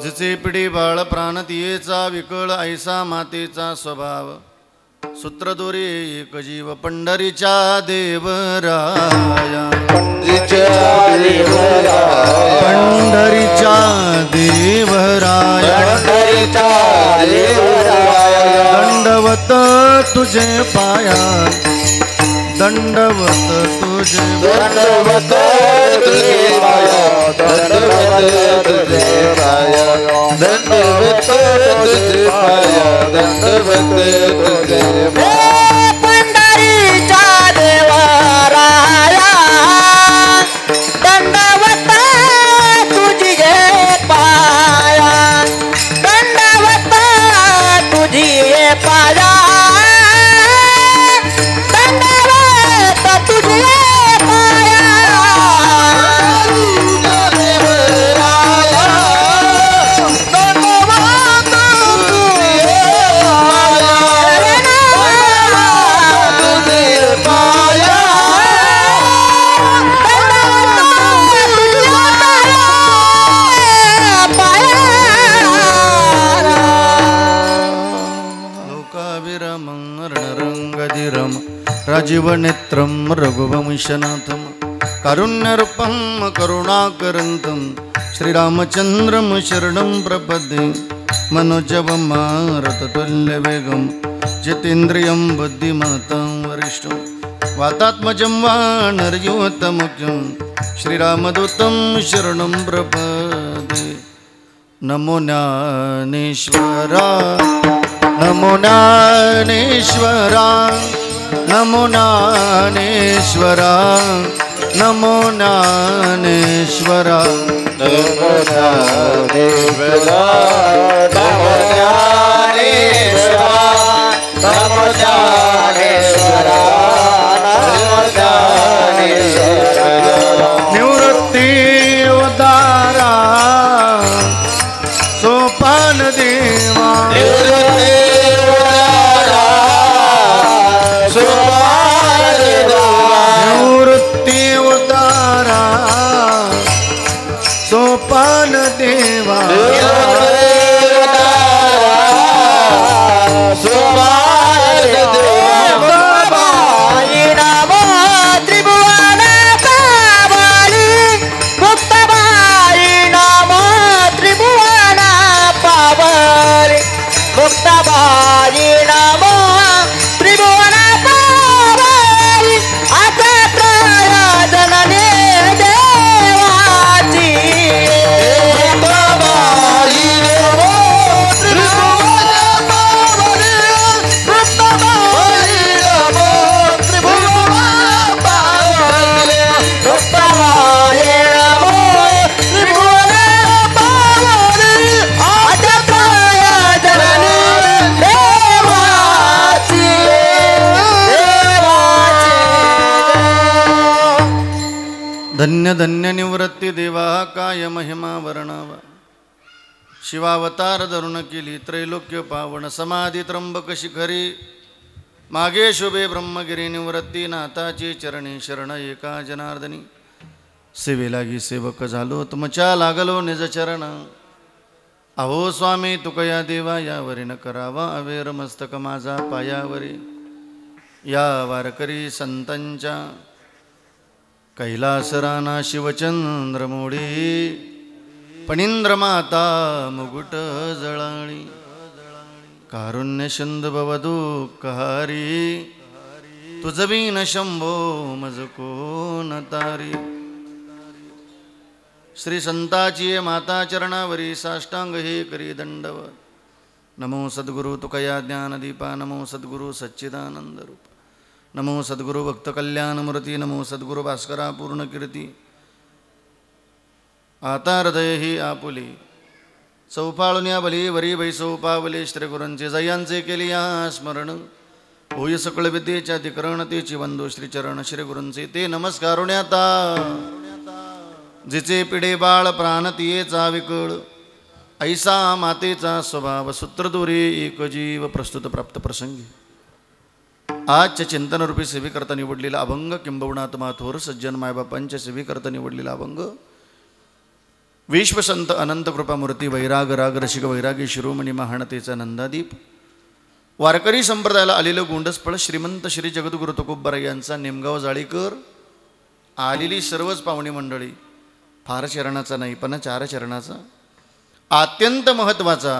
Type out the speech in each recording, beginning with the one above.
जिचे पिढी बाळ प्राणतीयेचा विकळ ऐसा मातेचा स्वभाव सूत्रदोरे एक जीव पंढरीच्या देवराया पंढरीच्या देवराया दंडवत तुझे पाया दंडवत तुझे दंडवत तुझे पाया दंडवत तुझे पाया दंडवत तुझे पाया दंडवत तुझे पाया पंढरीच्या देवराया दंडवत तुझे पाया दंडवत तुझे पाया राजीवनेत्रं रघुवंशनाथं कारुण्यरूपं करुणाकरन्तं श्रीरामचन्द्रं शरणं प्रपद्ये मनोजवं मारुततुल्यवेगं जितेन्द्रियं बुद्धिमतां वरिष्ठं वातात्मजं वानरयूतमुख्यं श्रीरामदूतं शरणं प्रपद्ये नमो ज्ञानेश्वरा नमो ज्ञानेश्वरा नमो ज्ञानेश्वरा नमो ज्ञानेश्वरा नमो ज्ञानेश्वरा नमो ज्ञानेश्वरा नमो ज्ञानेश्वरा नमो ज्ञानेश्वरा निवृत्ती उदारा सोपान देवा निवृत्ती उदारा सोपान देवा धन्य धन्य निवृत्ती देवा काय महिमा वर्णावा शिवावतार धरुण केली त्रैलोक्य पावन समाधी त्र्यंबक शिखरी मागे शुभे ब्रह्मगिरी निवृत्ती नाथाची चरणी शरण एका जनार्दनी सेवे लागी सेवक झालो तुमच्या लागलो निज चरण अहो स्वामी तुकया देवा यावरी न करावा अवेर मस्तक माझा पायावरी या वारकरी संतांच्या कैलास राणा शिवचंद्रमोडी पणींद्र माता मुकुट जळाळी कारुण्य सिंधू भवदुःखहारी तुझबीन शंभो मज कोण तारी श्री संताची माता चरणावरी साष्टांग हे करी दंडवत नमो सद्गुरु तुकया ज्ञानदीपा नमो सद्गुरु सच्चिदानंद रूप नमो सद्गुरु भक्त कल्याणमूर्ती नमो सद्गुरु भास्करा पूर्ण कीर्ती आता हृदय ही आपुली चौपाळुन्या बली वरी वैसौपावले श्रीगुरूंचे जयांचे केली या स्मरण होय सकळ विद्येच्या अधिकरणतेची वंदो श्रीचरण श्रीगुरूंचे ते नमस्कारुण्याता जिचे पिढे बाळ प्राणतीयेचा विकळ ऐसा मातेचा स्वभाव सूत्रदोरे एक जीव प्रस्तुत प्राप्त प्रसंगी आजच्या चिंतनरूपी सेवेकरता निवडलेला अभंग किंबहुना आत्मा थोर सज्जन मायबापांच्या सेवेकरता निवडलेला अभंग विश्वसंत अनंत कृपामूर्ती वैराग राग रसिक वैरागी शिरोमणी महानतेचा नंदादीप वारकरी संप्रदायाला आलेलं गोंडसफळ श्रीमंत श्री जगद्गुरु तुकोबराय यांचा निमगाव जाळीकर आलेली सर्वच पाहुणी मंडळी फार चरणाचा नाही पण 4 चरणाचा अत्यंत महत्त्वाचा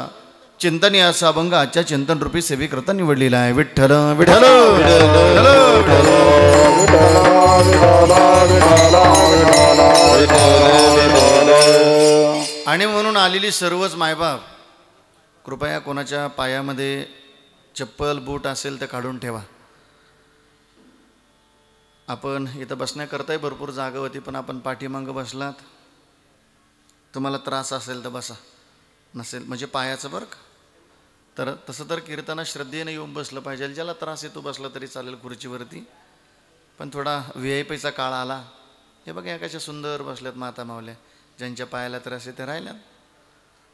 चिंतनीय असा अभंग आजच्या चिंतनरूपी सेवेकरता निवडलेला आहे. विठ्ठल विठ्ठल आणि म्हणून आलेली सर्वच मायबाप कृपया कोणाच्या पायामध्ये चप्पल बूट असेल तर काढून ठेवा. आपण इथं बसण्याकरताही भरपूर जागा होती पण आपण पाठीमागं बसलात. तुम्हाला त्रास असेल तर बसा, नसेल म्हणजे पायाचं बरं का. तर तसं तर कीर्तना श्रद्धेने येऊन बसलं पाहिजे. ज्याला त्रास येतो बसला तरी चालेल खुर्चीवरती. पण थोडा VIP काळ आला. हे बघा या कशा सुंदर बसल्यात माता मावल्या. ज्यांच्या पायाला त्रास आहे ते राहिल्यात.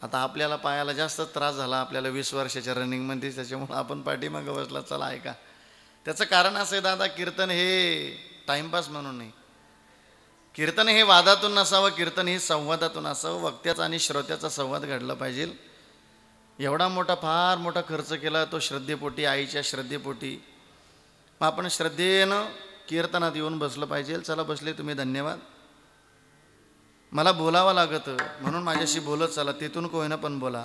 आता आपल्याला पायाला जास्त त्रास झाला आपल्याला 20 वर्षाच्या रनिंगमध्ये, त्याच्यामुळे आपण पाठीमागं बसला. चला ऐका. त्याचं कारण असं आहे दादा, कीर्तन हे टाईमपास म्हणून नाही. कीर्तन हे वादातून नसावं, कीर्तन हे संवादातून असावं. वक्त्याचा आणि श्रोत्याचा संवाद घडला पाहिजे. एवढा मोठा फार मोठा खर्च केला तो श्रद्धेपोटी, आईच्या श्रद्धेपोटी. मग आपण श्रद्धेनं कीर्तनात येऊन बसलं पाहिजे. चला बसले तुम्ही, धन्यवाद. मला बोलावं लागतं म्हणून माझ्याशी बोलत चला, तिथून कोयना पण बोला.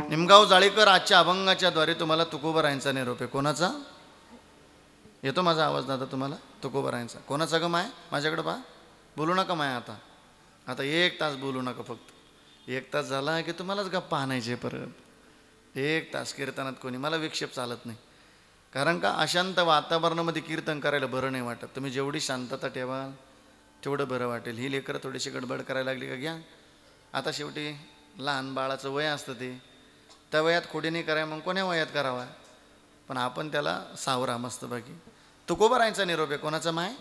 निमगाव जाळीकर आजच्या अभंगाच्या द्वारे तुम्हाला तुकोबरायांचा निरोप आहे. कोणाचा येतो माझा आवाज दादा तुम्हाला? तुकोबरायांचा. कोणाचा ग माय? माझ्याकडे पहा, बोलू नका माय. आता 1 तास बोलू नका. फक्त 1 तास झाला की तुम्हालाच गप्पा आणायचे परत. 1 तास कीर्तनात कोणी, मला विक्षेप चालत नाही. कारण का अशांत वातावरणामध्ये कीर्तन करायला बरं नाही वाटत. तुम्ही जेवढी शांतता ठेवाल तेवढं बरं वाटेल. ही लेकरं थोडीशी गडबड करायला लागली का घ्या. आता शेवटी लहान बाळाचं वय असतं ते, त्या वयात खोडी नाही कराय मग कोण्या वयात करावा. पण आपण त्याला सावरा मस्त बाकी. तुकोबरायांचा निरोप आहे. कोणाचा माय?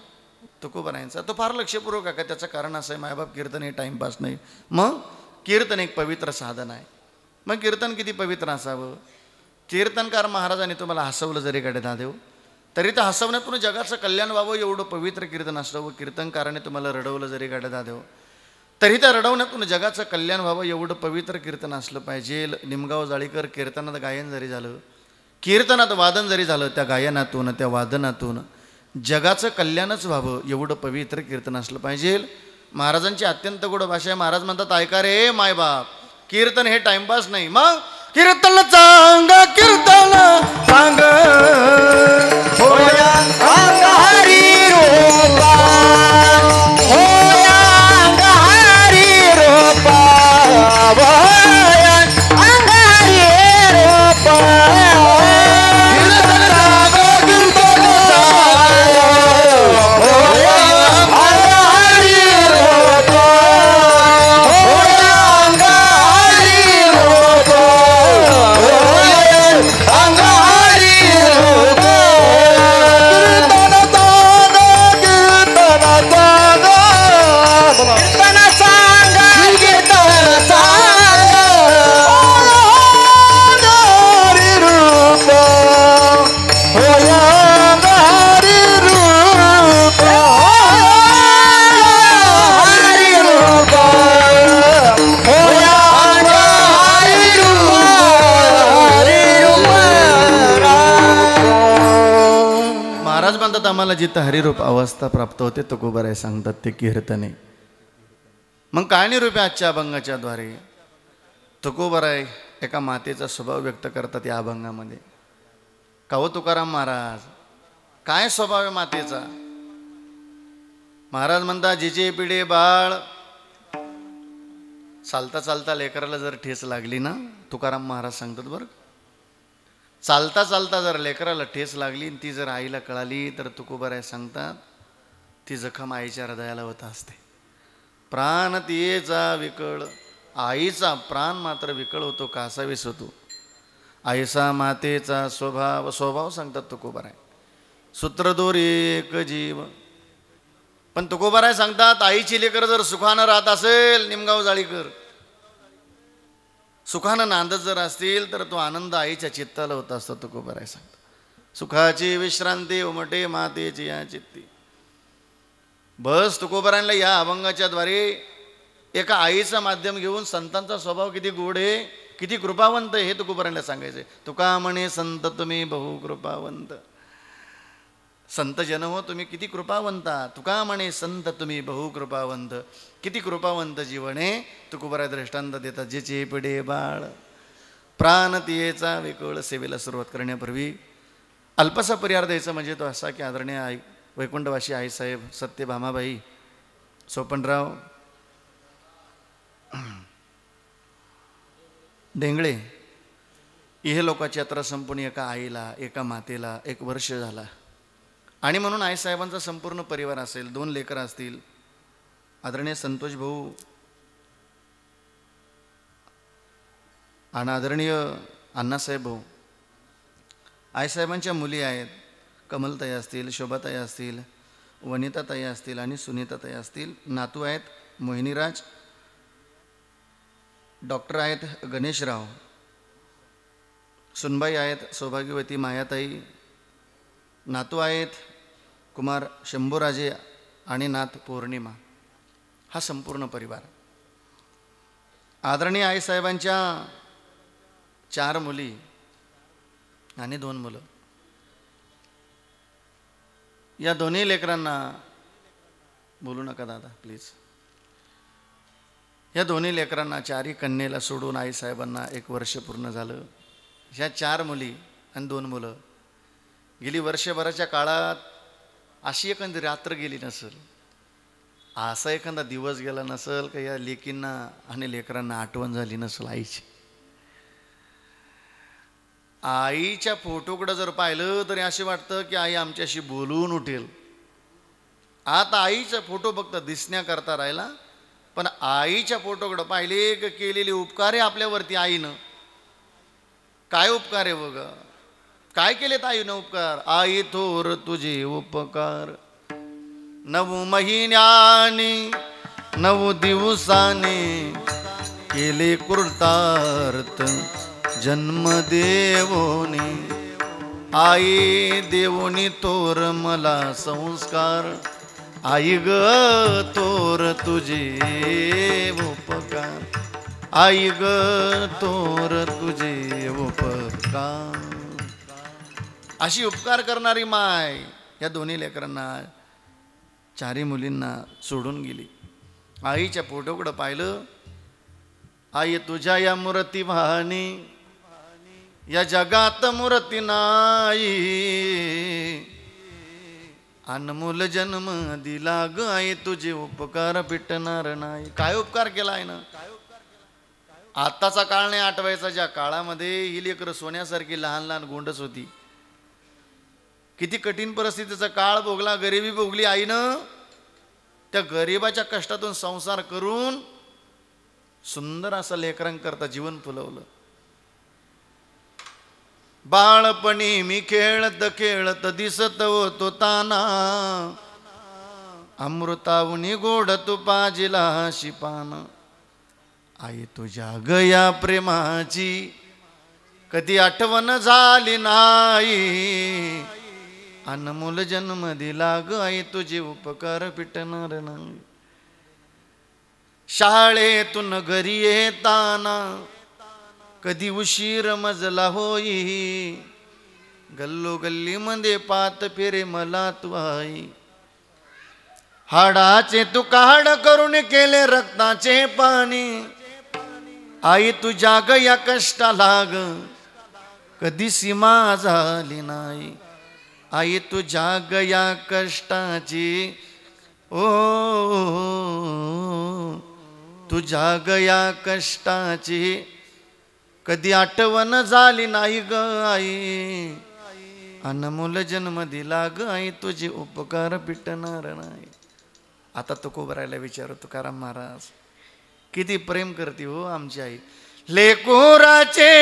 तुकोबरायांचा. तो फार लक्षपूर्वक का. त्याचं कारण असं आहे, मायबाप कीर्तन हे टाईमपास नाही. मग कीर्तन एक पवित्र साधन आहे. मग कीर्तन किती पवित्र असावं. कीर्तनकार महाराजांनी तुम्हाला हसवलं जरी गाडे दादेव तरी तर हसवण्यातून जगाचं कल्याण व्हावं एवढं पवित्र कीर्तन असावं. कीर्तनकाराने तुम्हाला रडवलं जरी गाडे दादेव तरी त्या रडवण्यातून जगाचं कल्याण व्हावं एवढं पवित्र कीर्तन असलं पाहिजे. निमगाव जाळीकर कीर्तनात गायन जरी झालं, कीर्तनात वादन जरी झालं, त्या गायनातून त्या वादनातून जगाचं कल्याणच व्हावं एवढं पवित्र कीर्तन असलं पाहिजे. महाराजांची अत्यंत गोड भाषा आहे. महाराज म्हणतात, ऐका रे मायबाप, कीर्तन हे टाइमपास नाही. मग कीर्तन चांग, कीर्तन सांग होया अंग हरी रूपा, होया अंग हरी रूपा, होया अंग हरी रूपा. आम्हाला जिथं हरिरूप अवस्था प्राप्त होते तुकोबराय सांगतात ते कीर्तने. मग काय निरूप आजच्या अभंगाच्या द्वारे तुकोबराय एका मातेचा स्वभाव व्यक्त करतात या अभंगामध्ये. का हो तुकाराम महाराज, काय स्वभाव आहे मातेचा? महाराज म्हणतात, जिचे पिढे बाळ, चालता चालता लेकराला जर ठेच लागली ना, तुकाराम महाराज सांगतात बरं, चालता चालता जर लेकराला ठेच लागली ती जर आईला कळाली तर तुकोबराय सांगतात ती जखम आईच्या हृदयाला होत असते. प्राण तियेचा विकळ, आईचा प्राण मात्र विकळ होतो, कासावीस होतो. आईसा मातेचा स्वभाव, स्वभाव सांगतात तुकोबराय. सूत्रदोरी एक जीव. पण तुकोबराय सांगतात आईची लेकर जर सुखानं राहत असेल, निमगाव जाळीकर सुखानं नांदत जर असतील तर तो आनंद आईच्या चित्ताला होत असतो. तुकोबराय सांगतात सुखाची विश्रांती उमटे मातेची या चित्ती. बस तुकोबरायांना या अभंगाच्या द्वारे एका आईचं माध्यम घेऊन संतांचा स्वभाव किती गोड आहे, किती कृपावंत आहे हे तुकोबारायला सांगायचं. तुका म्हणे संत तुम्ही बहु कृपावंत. संत जन हो तुम्ही किती कृपावंता. तुका म्हणे संत तुम्ही बहु कृपावंत. किती कृपावंत जीवन आहे. तुकोबाराय दृष्टांत देतात. जे चेपडे बाळ प्राण तियेचा वेकळ. सेवेला सुरुवात करण्यापूर्वी अल्पसा परिहार द्यायचा म्हणजे तो असा की आदरणीय आई वैकुंठवासी आईसाहेब सत्यभामाबाई सोपनराव डेंगळे हे लोकांची यात्रा संपूर्ण एका आईला एका मातेला 1 वर्ष झाला. आणि म्हणून आईसाहेबांचा संपूर्ण परिवार असेल, 2 लेकरं असतील. आदरणीय संतोष भाऊ आणि आदरणीय अण्णासाहेब भाऊ. आईसाहेबांच्या मुली आहेत. कमलताई असतील, शोभाताई असतील, वनिताताई असतील आणि सुनीताताई असतील. नातू आहेत मोहिनीराज, डॉक्टर आहेत गणेशराव, सुनबाई आहेत सौभाग्यवती मायाताई, नातू आहेत कुमार शंभूराजे आणि नात पौर्णिमा. हा संपूर्ण परिवार. आदरणीय आईसाहेबांच्या 4 मुली आणि 2 मुलं. या दोन्ही लेकरांना बोलू नका दादा प्लीज. या दोन्ही लेकरांना 4ही कन्येला सोडून आईसाहेबांना 1 वर्ष पूर्ण झालं. ह्या 4 मुली आणि 2 मुलं. गेली वर्षभराच्या काळात अशी एखादी रात्र गेली नसेल, असा एखादा दिवस गेला नसेल का या लेकींना आणि लेकरांना आठवण झाली नसेल आईची. आईच्या फोटोकडं जर पाहिलं तरी असे वाटतं की आई आमच्याशी बोलून उठेल. आता आईचा फोटो फक्त दिसण्याकरता राहिला, पण आईच्या फोटोकडं पाहिले की केलेले उपकार आहे आपल्यावरती आईनं. काय उपकार आहे बघ, काय केलेत आईनं उपकार. आई थोर तुझे उपकार 9 महिन्याने 9 दिवसाने केले कृतार्थ जन्म देवोनी. आई देवोनी तोर मला संस्कार. आई ग तोर तुझे उपकार. आई ग तोर तुझे उपकार. अशी उपकार करणारी माय या दोन्ही लेकरांना 4ही मुलींना सोडून गेली. आईच्या फोटोकडं पाहिलं. आई तुझ्या या मूर्ती वाहनी या जगात मूर्ती नाही. अनमोल जन्म दिला ग आई तुझे उपकार पिटणार नाही. काय उपकार केला आहे ना. आत्ताचा काळ नाही आठवायचा. ज्या काळामध्ये ही लेकरं सोन्यासारखी लहान लहान गोंडस होती. किती कठीण परिस्थितीचा काळ भोगला, गरिबी भोगली आईनं. त्या गरिबाच्या कष्टातून संसार करून सुंदर असं लेकरांकरता जीवन फुलवलं. बाळपणी मी खेळत खेळत दिसत होतो ताना. अमृतावनी गोड तुपाजिला शिपान. आई तुझ्या गया प्रेमाची कधी आठवण झाली नाही. अनमोल जन्म दिला ग आई तुझे उपकार पिटणार नाही. शाळेतून घरी येताना कधी उशीर मजला होई. गल्लोगल्लीमध्ये पात फिरे मला तू आई. हाडाचे तू काढ करून केले रक्ताचे पाणी. आई तुझ्या गया कष्टाला ग कधी सीमा झाली नाही. आई तुझ्या गया कष्टाची ओ तुझ्या गया कष्टाची कधी आठवण झाली नाही ग आई. अनमोल जन्म दिला ग आई तुझे उपकार पिटणार नाही. आता तुकोबारायला विचारू तुकाराम महाराज किती प्रेम करते हो आमची आई. लेकुराचे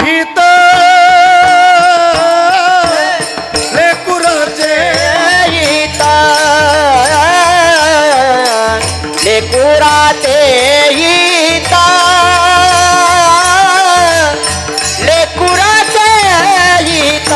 हित लेकुराचे हित लेकुराचे हित लेकुराचे हित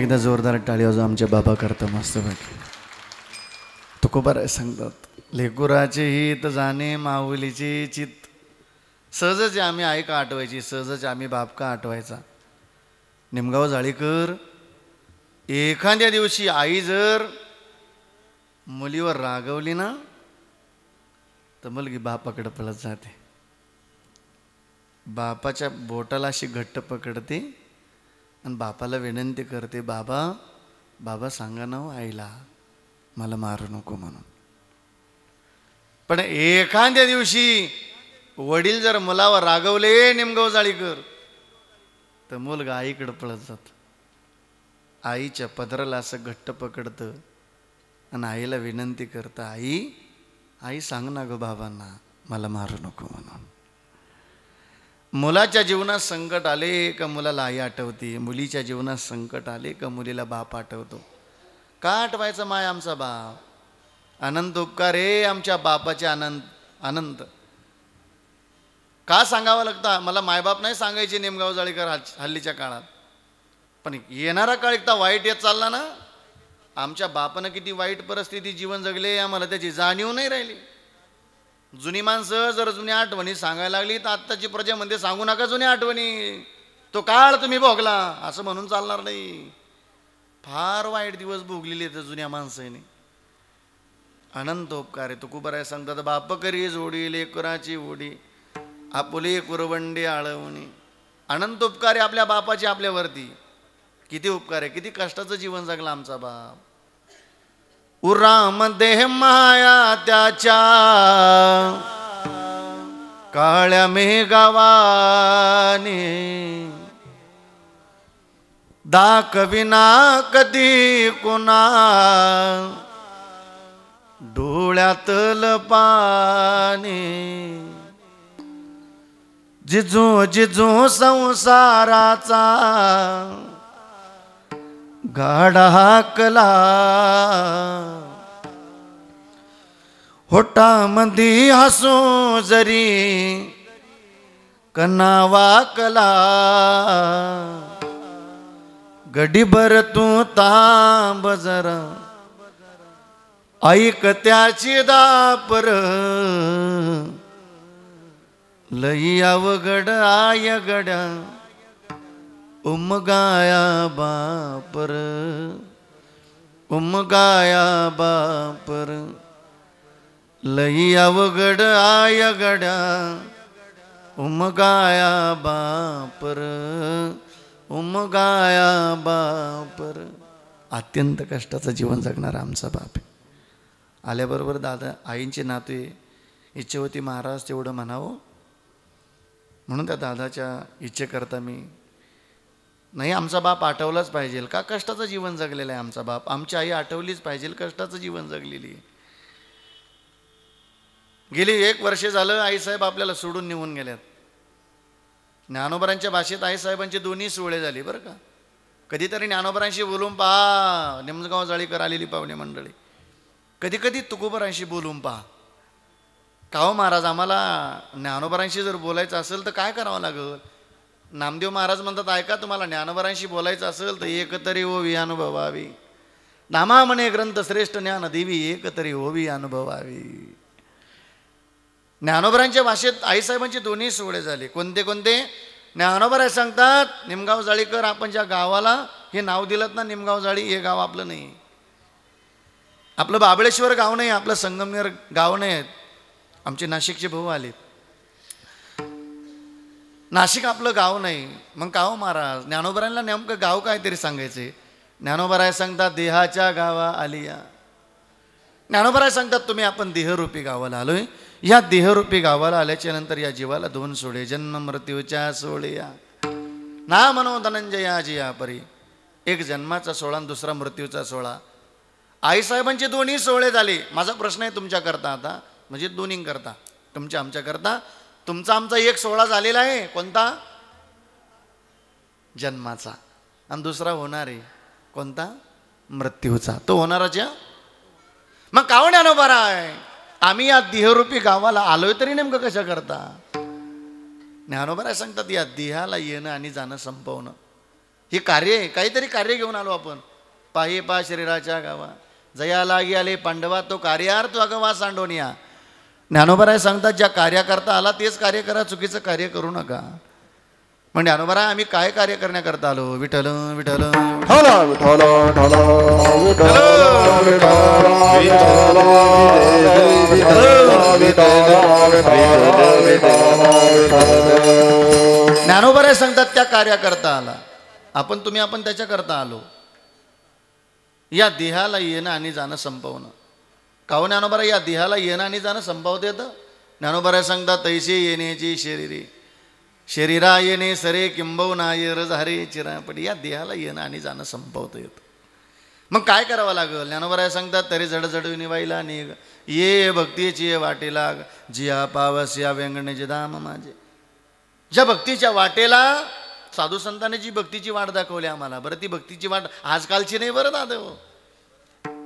एकदा जोरदार टाळी वाजवा आमच्या बाबा करता मस्त पैकी. तुकोबाराय सांगतात लेकुराचे हित जाणे माऊलीची चित. सहजच आम्ही आई का आठवायची, सहजच आम्ही बाप का आठवायचा. निमगाव जाळीकर, एखाद्या दिवशी आई जर मुलीवर रागवली ना तर मुलगी बापाकडे पळत जाते. बापाच्या बोटाला अशी घट्ट पकडते आणि बापाला विनंती करते, बाबा बाबा सांगा ना आईला मला मारू नको म्हणून. पण एखाद्या दिवशी वडील जर मुलावर रागवले निमगाव जाळीकर तर मुलगा आईकडे पळत जात. आईच्या पदराला असं घट्ट पकडतं आणि आईला विनंती करतं, आई आई सांग ना ग बाबांना मला मारू नको म्हणून. मुलाच्या जीवनात संकट आले का मुलाला आई आठवते, मुलीच्या जीवनात संकट आले का मुलीला बाप आठवतो. का आठवायचं माय आमचा बाप. अनंत उपकार रे आमच्या बापाचे अनंत. का सांगावं लागतं. मला मायबाप नाही सांगायचे निमगाव जाळीकर हल्लीच्या काळात, पण येणारा काळ एकदा वाईट येत चालला ना. आमच्या बापानं किती वाईट परिस्थिती जीवन जगले आम्हाला त्याची जाणीव नाही राहिली. जुनी माणसं जर जुन्या आठवणी सांगायला लागली तर आत्ताची प्रजेमध्ये सांगू नका जुन्या आठवणी, तो काळ तुम्ही भोगला असं म्हणून चालणार नाही. फार वाईट दिवस भोगलेले तर जुन्या माणसाने. अनंत उपकार आहे. तुकोबाराय सांगतात बाप करी जोडी लेकराची ओढी आपुले कुरवंडे आळवणी. अनंत उपकार आहे आपल्या बापाचे आपल्यावरती. किती उपकार आहे, किती कष्टाचं जीवन जगला आमचा बाप. उरामध्ये माया त्याच्या काळ्या मेघावाने दाखविना कधी कुणा डोळ्यातल पाणी. जिजू जिजू संसाराचा गाडा हाकला होटामंदी हसू जरी कना वाकला. गडीभर तू तांब जरा ऐक त्याची दापर लई अवघड आय गड्या उमगाया बापर उमगाया बापर लई अवघड आय गड्या उमगाया बापर उमगाया बापर. अत्यंत कष्टाचं जीवन जगणारा आमचा बाप. आल्याबरोबर दादा आईंचे नाते इच्छा होती महाराज तेवढं म्हणावं म्हणून त्या दादाच्या इच्छेकरता मी नाही आमचा बाप आठवलाच पाहिजे. का कष्टाचं जीवन जगलेलं आहे आमचा बाप. आमची आई आठवलीच पाहिजे, कष्टाचं जीवन जगलेली. गेली 1 वर्ष झालं आईसाहेब आपल्याला सोडून निघून गेल्यात. ज्ञानोबरांच्या भाषेत आईसाहेबांचे दोन्ही सोहळे झाले बरं का. कधीतरी ज्ञानोबरांशी बोलून पहा. निमगाव जाळीकर आलेली पाहुणे मंडळी, कधी कधी तुकोबरांशी बोलून पहा. का हो महाराज आम्हाला ज्ञानोबरांशी जर बोलायचं असेल तर काय करावं लागेल. नामदेव महाराज म्हणतात ऐका तुम्हाला ज्ञानोबरांशी बोलायचं असेल तर एकतरी ओवी अनुभवावी. नामा म्हणे ग्रंथ श्रेष्ठ ज्ञान देवी एकतरी ओवी अनुभवावी. ज्ञानोबरांच्या भाषेत आईसाहेबांचे दोन्ही सोहळे झाले. कोणते कोणते. ज्ञानोबराय सांगतात निमगाव जाळीकर आपण ज्या गावाला हे नाव दिलं ना निमगाव जाळी, हे गाव आपलं नाही. आपलं बाबळेश्वर गाव नाही, आपलं संगमनेर गाव नाही. आमचे नाशिकचे भाऊ आले. नाशिक आपलं गाव नाही. मग का हो महाराज ज्ञानोबरांना नेमकं गाव काहीतरी सांगायचे. ज्ञानोबराय सांगतात देहाच्या गावा आलिया. ज्ञानोबराय सांगतात तुम्ही आपण देहरूपी गावाला आलोय. या देहरूपी गावाला आल्याच्या नंतर या जीवाला 2 सोडे जन्म मृत्यूच्या सोहळ्या ना म्हणो धनंजया जिया परी. एक जन्माचा सोहळा आणि दुसरा मृत्यूचा सोहळा. आईसाहेबांचे दोन्ही सोहळे झाले. माझा प्रश्न आहे तुमच्याकरता आता, म्हणजे दोन्ही करता तुमच्या आमच्याकरता. तुमचा आमचा एक सोहळा झालेला आहे. कोणता. जन्माचा. आणि दुसरा होणार आहे कोणता. मृत्यूचा. तो होणाराच्या. मग काव ज्ञानोबा आहे आम्ही या देहरूपी गावाला आलोय तरी नेमकं कशा करता. ज्ञानोबा सांगतात या देहाला येणं आणि जाणं संपवणं हे कार्य आहे, काहीतरी कार्य घेऊन आलो आपण. पायी पा शरीराच्या गावा जया लागी आले पांडवा तो कार्यार्थ अगवा सांडोनिया. ज्ञानोबराय सांगतात ज्या कार्य करता आला तेच कार्य करा, चुकीचं कार्य करू नका. म्हणजे ज्ञानोबराय आम्ही काय कार्य करण्याकरता आलो? विठ्ठल विठ्ठल ज्ञानोबराय सांगतात त्या कार्य करता आला. तुम्ही आपण त्याच्या करता आलो. या देहाला येणं आणि जाणं संपवणं. काहून ज्ञानोबराय या देहाला येणं आणि जाणं संपवता येतं? ज्ञानोबराय सांगतात तैसे येण्याची शरीरे शरीरा येणे सरे किंबहुना येर झारे चिरापडी. या देहाला येणं आणि जाणं संपवता येतं. मग काय करावं लागेल? ज्ञानोबराय सांगतात तरी जडजड निवाईला निघ ये भक्तीची वाटेला जिया पावस या व्यंगण्याचे धाम माझे. ज्या भक्तीच्या वाटेला साधू संतांनी जी भक्तीची वाट दाखवली आम्हाला. बरं ती भक्तीची वाट आजकालची नाही बरं दादा.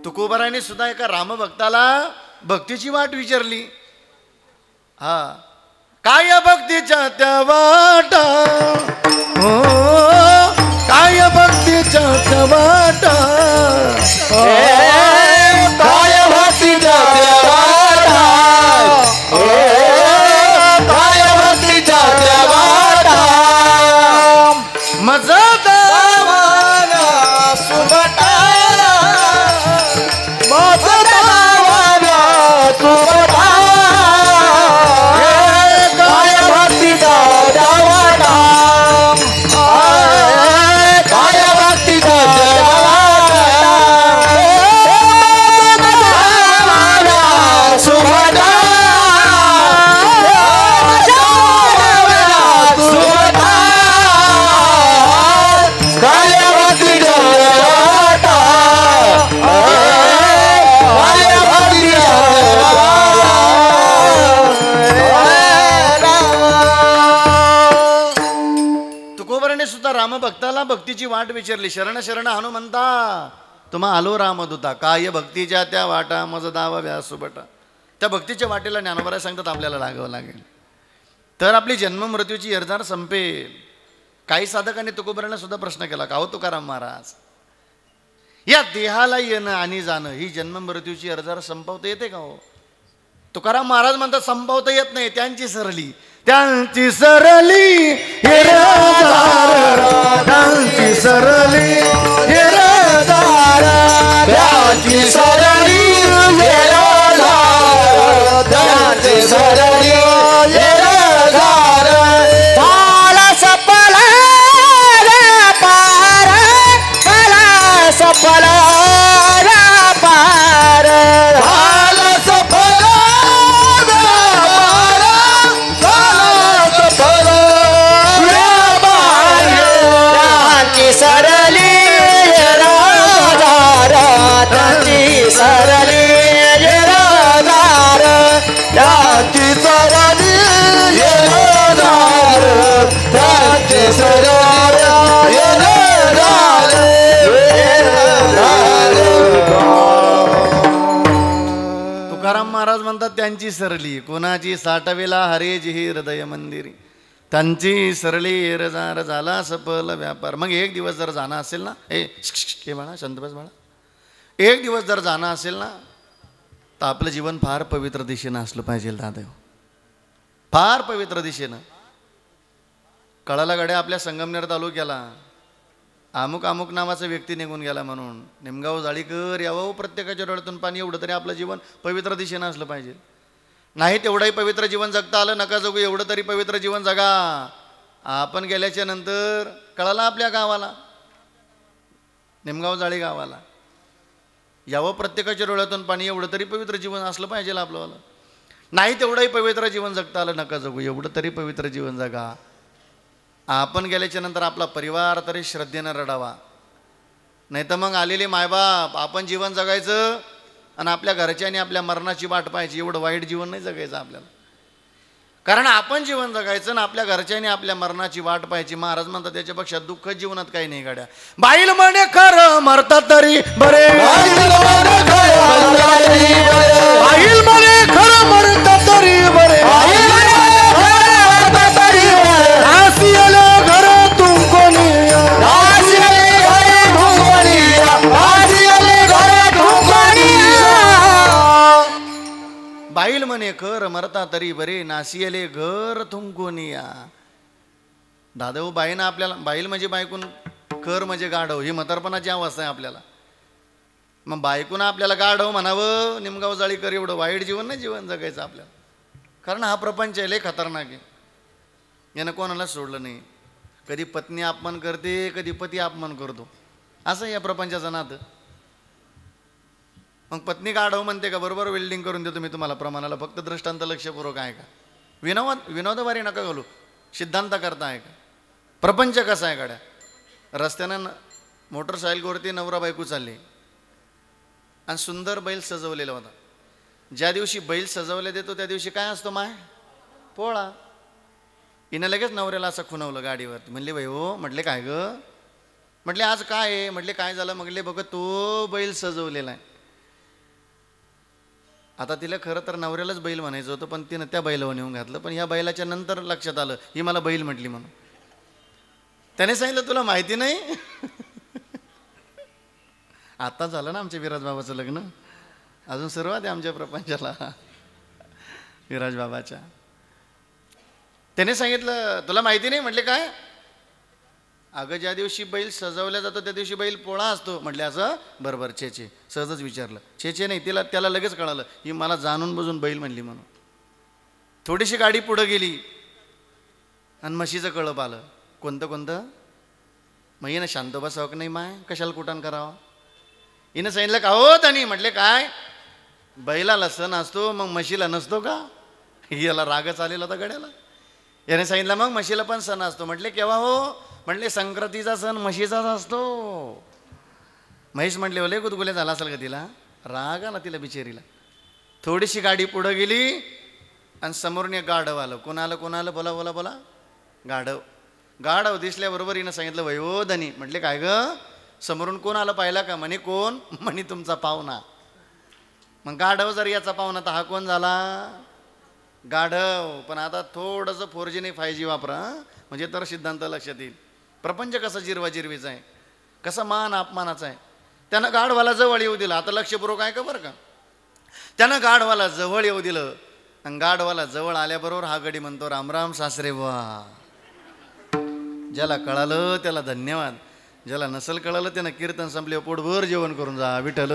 तुकोबाराने सुद्धा एका रामभक्ताला भक्तीची वाट विचारली. हा काय भक्तीच्या त्या वाटा हो काय भक्तीच्या त्या वाटा काय भक्तीच्या त्या वाटा काय भक्तीच्या त्या वाटा मजदावाना सुबटा मजदावाना सुबटा काय भक्तीच्या त्या वाटा काय भक्तीच्या त्या वाटा सुबटा रामभक्ताला भक्तीची वाट विचारली. शरण शरण हनुमंता तुम्हा आलो रामदूता काय भक्तीच्या त्या वाटा मज दावा व्यासुबटा. त्या भक्तीच्या वाटेला ज्ञानोबराय सांगतात आपल्याला लागावं लागेल तर आपली जन्म मृत्यूची एरजार संपेल. काही साधकांनी तुकोबारांना सुद्धा प्रश्न केला का हो तुकाराम महाराज या देहाला येणं आणि जाणं ही जन्म मृत्यूची एरजार संपवता येते का हो? तुकाराम महाराज म्हणतात संपवता येत नाही. त्यांची सरली त्यांची सरली त्यांची सरली त्यांची सरली त्यांची सरली सपला पार मला सपला पार सरली सरली तुकाराम महाराज म्हणतात त्यांची सरली कोणाची साठवेला हरे जिही हृदय मंदिरी त्यांची सरली एरजार झाला सफल व्यापार. मग एक दिवस जर जाणं असेल ना हे बाळा शांत बस बाळा एक दिवस जर जाणं असेल ना तर आपलं जीवन फार पवित्र दिशेनं असलं पाहिजे दादा. फार पवित्र दिशेनं. कळाला गड्या आपल्या संगमनेर तालुक्याला अमुक अमुक नावाचा व्यक्ती निघून गेला म्हणून निमगाव जाळीकर यावं प्रत्येकाच्या डोळ्यातून पाणी एवढं तरी आपलं जीवन पवित्र दिशेनं असलं पाहिजे. नाही तेवढंही पवित्र जीवन जगता आलं नका जगू एवढं तरी पवित्र जीवन जगा. आपण गेल्याच्या नंतर कळाला आपल्या गावाला निमगाव जाळी गावाला यावं प्रत्येकाच्या डोळ्यातून पाणी एवढं तरी पवित्र जीवन असलं पाहिजे आपलं. नाही तेवढंही पवित्र जीवन जगता आलं नका जगू एवढं तरी पवित्र जीवन जगा. आपण गेल्याच्या नंतर आपला परिवार तरी श्रद्धेनं रडावा. नाही तर मग आलेले मायबाप आपण जीवन जगायचं आणि आपल्या घरच्यांनी आपल्या मरणाची वाट पाहायची. एवढं वाईट जीवन नाही जगायचं आपल्याला. कारण आपण जीवन जगायचं ना आपल्या घरच्यांनी आपल्या मरणाची वाट पाहायची. महाराज म्हणतात त्याच्यापेक्षा दुःख जीवनात काही नाही गाड्या. बाईल म्हणे खरं मरतात तरी बरे बाईल म्हणे खरं मरतात तरी बरे घर तुम कोणी पडता तरी बरे नासियले घर थुंकून या. दादा बाईनं आपल्याला बाईल म्हणजे बायकून कर म्हणजे गाढव ही म्हातारपणाची अवस्था आहे आपल्याला. मग बायकून आपल्याला गाढव म्हणावं निमगाव जाळी कर एवढं वाईट जीवन नाही जीवन जगायचं आपल्याला. कारण हा प्रपंच आहे लय खतरनाक आहे. यानं कोणाला सोडलं नाही. कधी पत्नी अपमान करते कधी पती अपमान करतो असं या प्रपंचाचं नातं. मग पत्नी गाढव म्हणते का बरोबर वेल्डिंग करून देतो मी तुम्हाला प्रमाणाला फक्त दृष्टांत लक्षपूर्वक आहे का. विनोदवारी नका घालू सिद्धांत करता आहे का. प्रपंच कसा आहे गाड्या. रस्त्यानं मोटरसायकलवरती नवरा बायको चालली आणि सुंदर बैल सजवलेला होता. ज्या दिवशी बैल सजवले देतो त्या दिवशी काय असतो माय पोळा. हिनं लगेच नवऱ्याला असं खुणवलं गाडीवरती. म्हणले बाई हो म्हटले काय ग म्हटले आज काय आहे म्हटले काय झालं म्हटले बघ तो बैल सजवलेला आहे. आता तिला खरं तर नवऱ्यालाच बैल म्हणायचं होतं पण तिनं त्या बैलावर नेऊन घातलं. पण ह्या बैलाच्या नंतर लक्षात आलं ही मला बैल म्हटली म्हणून. त्याने सांगितलं तुला माहिती नाही. आता झालं ना आमच्या विराज बाबाचं लग्न. अजून सुरुवात आहे आमच्या प्रपंचाला विराज बाबाच्या. त्याने सांगितलं तुला माहिती नाही म्हटले काय. अगं ज्या दिवशी बैल सजवल्या जातो त्या दिवशी बैल पोळा असतो म्हटले. असं बरोबर छे सहजच विचारलं. छे नाही त्याला लगेच कळालं ही मला जाणून बुजून बैल म्हणली म्हणून. थोडीशी गाडी पुढं गेली आणि म्हशीचं कळप आलं. कोणतं मग हिनं शांत बसावं नाही माय कशाला कुटाण करावं. हिनं सांगितलं का हो त्यांनी म्हटले काय बैलाला सण असतो मग म्हशीला नसतो का. याला रागच आलेला होता गड्याला. याने सांगितलं मग म्हशीला पण सण असतो. म्हटले केव्हा हो म्हटले संक्रांतीचा सण म्हशीचाच असतो. म्हैस म्हटले ओले गुदगुले झाला असेल का तिला. राग आला तिला बिचारीला. थोडीशी गाडी पुढं गेली आणि समोरून एक गाढव आलं. कोण आलं बोला गाढव दिसल्याबरोबर हिनं सांगितलं वय हो धनी. म्हटले काय ग समोरून कोण आलं पाहिला का. म्हणे कोण म्हणे तुमचा पाहुणा. मग गाढव जर याचा पाहुणा तर हा कोण झाला गाढव. पण आता थोडंसं 4G नाही 5G वापरा म्हणजे तर सिद्धांत लक्षात येईल. प्रपंच कसा जिरवाजिरवीचा आहे कसा मान अपमानाचा आहे. त्यानं गाढवाला जवळ येऊ दिलं. आता लक्षपूर्वक आहे का बरं का. त्यानं गाढवाला जवळ येऊ दिलं आणि गाढवाला जवळ आल्याबरोबर हा गडी म्हणतो राम राम सासरे वा. ज्याला कळालं त्याला धन्यवाद. ज्याला नसल कळालं त्यानं कीर्तन संपले पोटभर जेवण करून जा. विठ्ठल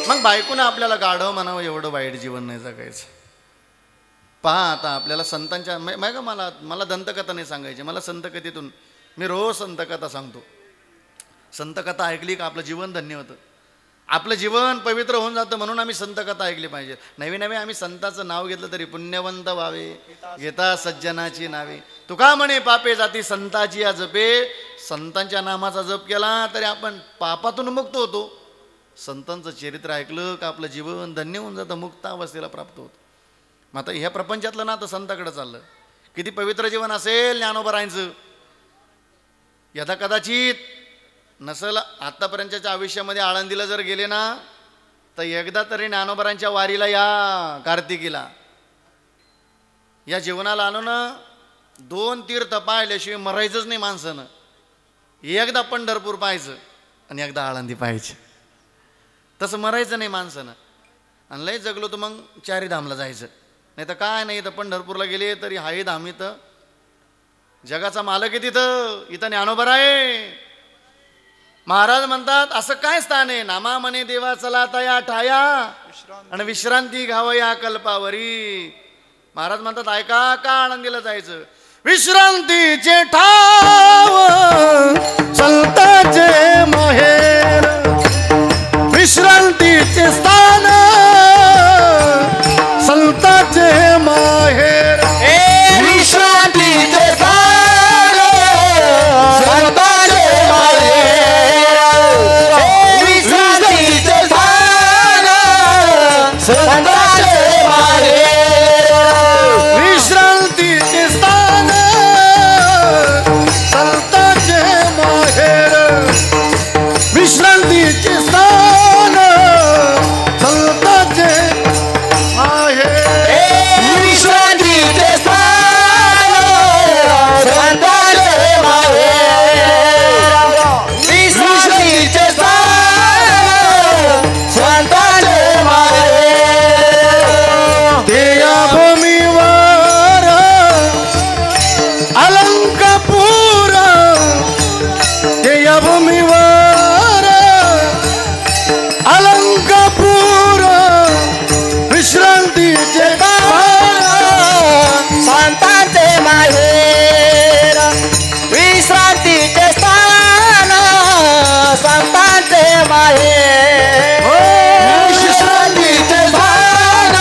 मग बायकोनं आपल्याला गाढव म्हणावं एवढं वाईट जीवन नाही जगायचं. पहा आता आपल्याला संतांच्या मला दंतकथा नाही सांगायची. मला संतकथेतून मी रोज संतकथा सांगतो. संतकथा ऐकली का आपलं जीवन धन्य होतं. आपलं जीवन पवित्र होऊन जातं. म्हणून आम्ही संतकथा ऐकली पाहिजे. नवे आम्ही संताचं नाव घेतलं तरी पुण्यवंत व्हावे घेता सज्जनाची नावे. तुका म्हणे पापे जाती संताची या जपे. संतांच्या नामाचा जप केला तरी आपण पापातून मुक्त होतो. संतांचं चरित्र ऐकलं का आपलं जीवन धन्य होऊन जातं. मुक्त अवस्थेला प्राप्त होतं. मग आता ह्या प्रपंचातलं ना तर संताकडे चाललं. किती पवित्र जीवन असेल ज्ञानोबरायांचं. यदा कदाचित नसल आत्तापर्यंतच्या आयुष्यामध्ये आळंदीला जर गेले ना तर एकदा तरी ज्ञानोबरांच्या वारीला या कार्तिकीला. या जीवनाला आलो ना 2 तीर्थ पाहिल्याशिवाय मरायचंच नाही माणसानं. एकदा पंढरपूर पाहायचं आणि एकदा आळंदी पाहायचं. तसं मरायचं नाही माणसानं. आणि लय जगलो तर मग 4 धामला जायचं. नाही तर काय नाही तर पंढरपूरला गेले तरी हाही धाम इथं जगाचा मालक आहे. इथं ज्ञानोबा आहे. महाराज म्हणतात असं काय स्थान आहे. नामा म्हणे देवा चला तया ठाया आणि विश्रांती घ्यावया कल्पावरी. महाराज म्हणतात ऐका का आळंदीला जायचं. विश्रांतीचे ठाव संतांचे मोहेर. विश्रांतीचे स्थान संतांचे माहेर. विश्रांतीचे स्थान संतांचे माहेर. विश्रांतीचे स्थान संतांचे माहेर. विश्रांतीचे स्थान संतांचे माहेर. विश्रांतीचे स्थान संतांचे माहेर. विश्रांतीचे स्थान संतांचे माहेर. विश्रांतीचे स्थान विश्रांतीचे संतांचे माहेर विश्रांतीचे स्थान संतांचे माहेर विश्रांतीचे स्थान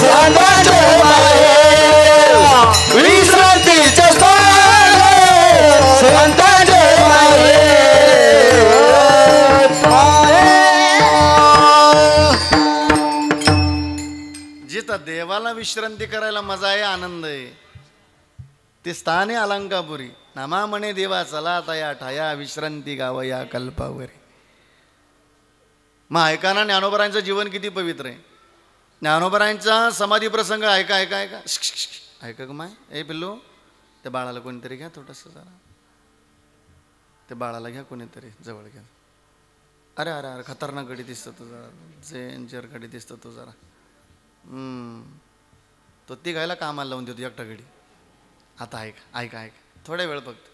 संतांचे माहेर विश्रांतीचे स्थान संतांचे जिथं देवाला विश्रांती करायला मजा आहे, आनंद आहे, ते स्थान आहे अलंकापुरी. नामा म्हणे देवा चला तया ठाया विश्रांती गाव या कल्पावरी. मग ऐका ना, ज्ञानोबरांचं जीवन किती पवित्र आहे. ज्ञानोबरांचा समाधी प्रसंग ऐका ऐका ऐका ऐका ग माय. ए पिल्लू, त्या बाळाला कोणीतरी घ्या थोडंसं जरा, ते बाळाला घ्या कोणीतरी जवळ घ्या. अरे अरे अरे खतरनाक गडी दिसतो तू जरा, डेंजर गडी दिसतो तू जरा. तो ती घायला कामाला लावून देतो एकटा गडी. आता ऐका ऐका ऐका थोड्या वेळ फक्त.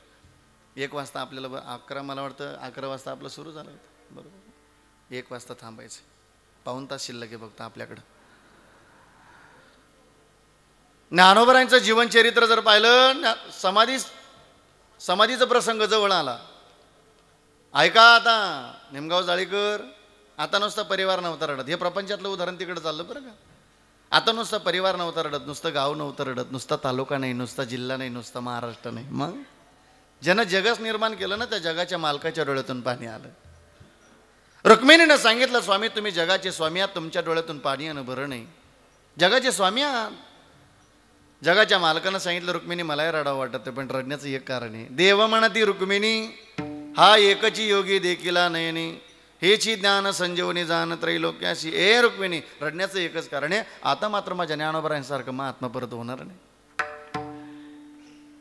1 वाजता आपल्याला 11, मला वाटतं 11 वाजता आपलं सुरू झालं होतं बरोबर. 1 वाजता थांबायचं. पाऊण तास शिल्लक आहे फक्त आपल्याकडं. ज्ञानोबरांचं जीवनचरित्र जर पाहिलं, समाधीचा प्रसंग जवळ आला. ऐका आता, निमगाव जाळीकर, आता नुसता परिवार नव्हता रडत. हे प्रपंचातलं उदाहरण तिकडे चाललं बरं का. आता नुसतं परिवार नव्हता रडत, नुसतं गाव नव्हतं रडत, नुसता तालुका नाही, नुसता जिल्हा नाही, नुसता महाराष्ट्र नाही. मग ज्यानं जगच निर्माण केलं ना, त्या जगाच्या मालकाच्या डोळ्यातून पाणी आलं. रुक्मिणीनं सांगितलं, स्वामी तुम्ही जगाचे स्वामी आहात, तुमच्या डोळ्यातून पाणी येणं बरं नाही. जगाचे स्वामी आहात. जगाच्या मालकानं सांगितलं, रुक्मिणी मलाही रडावं वाटत, पण रडण्याचं एक कारण आहे. देव म्हणती रुक्मिणी हा एकची योगी देखिला नयनी, हेची ज्ञान संजीवनी जाण त्रैलोक्याशी. ए रुक्मिणी, रडण्याचं एकच कारण आहे, आता मात्र माझ्या ज्ञानोबरांसारखं महात्मा परत होणार नाही.